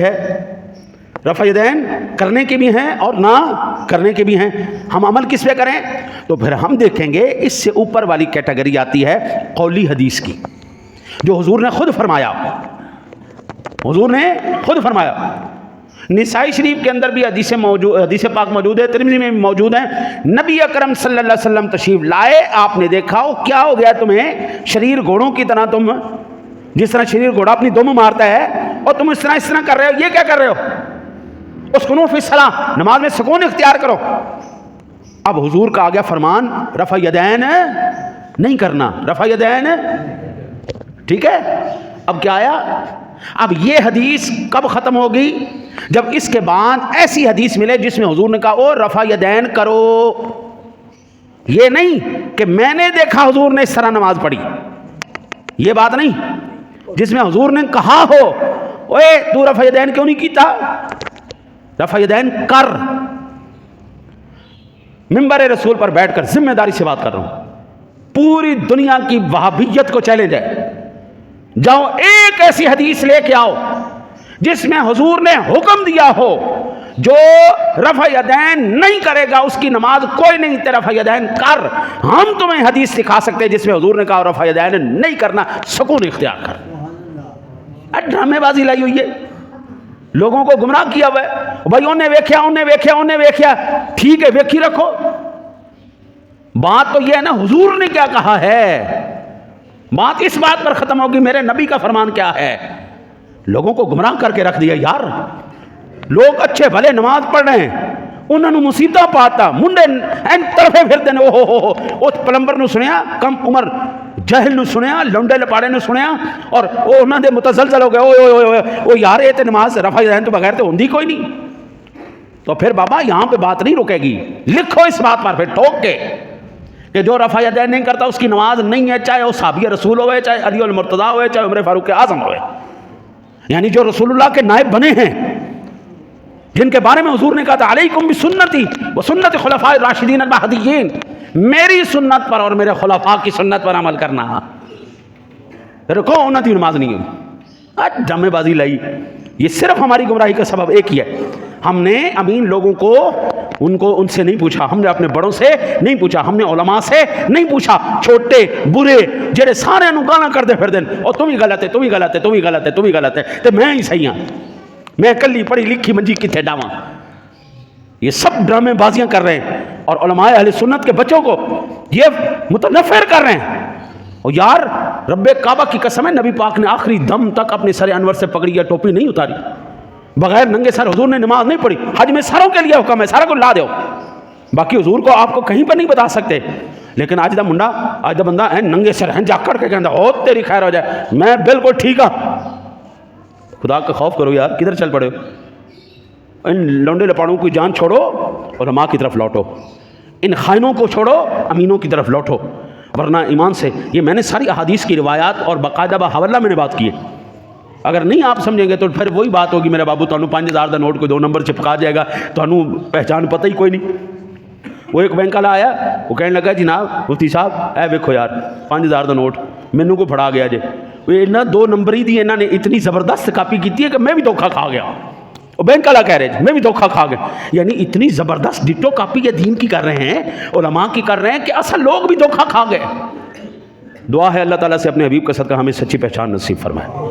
ہے رفع یدین کرنے کے بھی ہیں اور نہ کرنے کے بھی ہیں. ہم عمل کس پہ کریں؟ تو پھر ہم دیکھیں گے اس سے اوپر والی کیٹیگری آتی ہے قولی حدیث کی، جو حضور نے خود فرمایا. نسائی شریف کے اندر بھی حدیث پاک موجود ہے، ترمذی میں بھی موجود ہے. نبی اکرم صلی اللہ علیہ وسلم تشریف لائے، آپ نے دیکھا کیا ہو گیا تمہیں، شریر گھوڑوں کی طرح، تم جس طرح شریر گھوڑا اپنی دم مارتا ہے اور تم اس طرح کر رہے ہو. یہ کیا کر رہے ہو؟ اسکنوا فی الصلاۃ، نماز میں سکون اختیار کرو. اب حضور کا آ گیا فرمان رفع یدین نہیں کرنا، رفع یدین ٹھیک ہے. اب کیا آیا؟ اب یہ حدیث کب ختم ہوگی؟ جب اس کے بعد ایسی حدیث ملے جس میں حضور نے کہا او رفع یدین کرو. یہ نہیں کہ میں نے دیکھا حضور نے اس طرح نماز پڑھی، یہ بات نہیں. جس میں حضور نے کہا ہو اوے تو رفع یدین کیوں نہیں کیتا، رفع یدین کر. منبر رسول پر بیٹھ کر ذمہ داری سے بات کر رہا ہوں، پوری دنیا کی وہابیت کو چیلنج ہے. جاؤ ایک ایسی حدیث لے کے آؤ جس میں حضور نے حکم دیا ہو جو رفع یدین نہیں کرے گا اس کی نماز کوئی نہیں، تے رفع یدین کر. ہم تمہیں حدیث سکھا سکتے ہیں جس میں حضور نے کہا رفع یدین نہیں کرنا، سکون اختیار کر. ڈرامے بازی لائی ہوئی ہے، لوگوں کو گمراہ کیا ہوا ہے. بھائی انہیں ویکھیا ٹھیک ہے، ویکھی رکھو. بات تو یہ ہے نا حضور نے کیا کہا ہے، بات اس بات پر ختم ہوگی میرے نبی کا فرمان کیا ہے. لوگوں کو گمراہ کر کے رکھ دیا یار. لوگ اچھے بھلے نماز پڑھ رہے ہیں، انہوں نے مصیبتاں پاتا منڈے این طرفے پھرتے ہیں. او پلمبر نو سنیا، کم عمر جہل نو سنیا، لونڈے لپاڑے نو سنیا اور انہوں نے متزلزل ہو گئے. او یار یہ تے نماز رفع یدین تو بغیر تو ہوندی کوئی نہیں. تو پھر بابا یہاں پہ بات نہیں رکے گی، لکھو اس بات پر پھر ٹھوک کے کہ جو رفع یدین نہیں کرتا اس کی نماز نہیں ہے، چاہے وہ صحابی رسول ہوئے، چاہے علی المرتضیٰ ہوئے، چاہے عمر فاروق اعظم ہوئے. یعنی جو رسول اللہ کے نائب بنے ہیں، جن کے بارے میں حضور نے کہا تھا علیکم بسنتی وسنت خلفاء الراشدین المہدیین، میری سنت پر اور میرے خلفاء کی سنت پر عمل کرنا. رکو انہوں کی نماز نہیں ہوئی. ڈرامے بازی لائی. یہ صرف ہماری گمراہی کا سبب ایک ہی ہے، ہم نے امین لوگوں کو ان سے نہیں پوچھا، ہم نے اپنے بڑوں سے نہیں پوچھا، ہم نے علماء سے نہیں پوچھا. چھوٹے برے جڑے سارے نو گالاں کردے پھر دین اور تم ہی غلط ہے تے میں ہی صحیح ہاں، میں کلی پڑھی لکھی منجی کتنے ڈاواں. یہ سب ڈرامے بازیاں کر رہے ہیں اور علماء اہل سنت کے بچوں کو یہ متنفر کر رہے ہیں. اور یار رب کعبہ کی قسم ہے نبی پاک نے آخری دم تک اپنے سر انور سے پکڑی یا ٹوپی نہیں اتاری، بغیر ننگے سر حضور نے نماز نہیں پڑھی. حج میں سروں کے لیے حکم ہے، سارا کو لا دو. باقی حضور کو آپ کو کہیں پر نہیں بتا سکتے. لیکن آج دا بندہ ننگے سر ہیں جا کر کے کہتا او تیری خیر ہو جائے، میں بالکل ٹھیک ہاں. خدا کا خوف کرو یار، کدھر چل پڑے ہو؟ ان لونڈے لپاڑوں کی جان چھوڑو اور علماء کی طرف لوٹو، ان خائنوں کو چھوڑو، امینوں کی طرف لوٹو. ورنہ ایمان سے یہ میں نے ساری احادیث کی روایات اور باقاعدہ بحوالہ میں نے بات کی ہے. اگر نہیں آپ سمجھیں گے تو پھر وہی بات ہوگی میرے بابو تانوں 5000 دا نوٹ کوئی 2 نمبر چپکا جائے گا، تانوں پہچان پتہ ہی کوئی نہیں. وہ ایک بینک والا آیا، وہ کہنے لگا جناب مفتی صاحب اے ویکھو یار 5000 دا نوٹ مینوں کو پھڑا گیا جے. وہ 2 نمبر ہی دی انہوں نے اتنی زبردست کاپی کی ہے کہ میں بھی دھوکہ کھا گیا. وہ بینک والا کہہ رہے ہیں میں بھی دھوکہ کھا گیا. یعنی اتنی زبردست ڈٹو کاپی یہ دین کی کر رہے ہیں، علماء کی کر رہے ہیں کہ اصل لوگ بھی دھوکہ کھا گئے. دعا ہے اللہ تعالیٰ سے اپنے حبیب کا صدقہ ہمیں سچی پہچان نصیب فرمائے.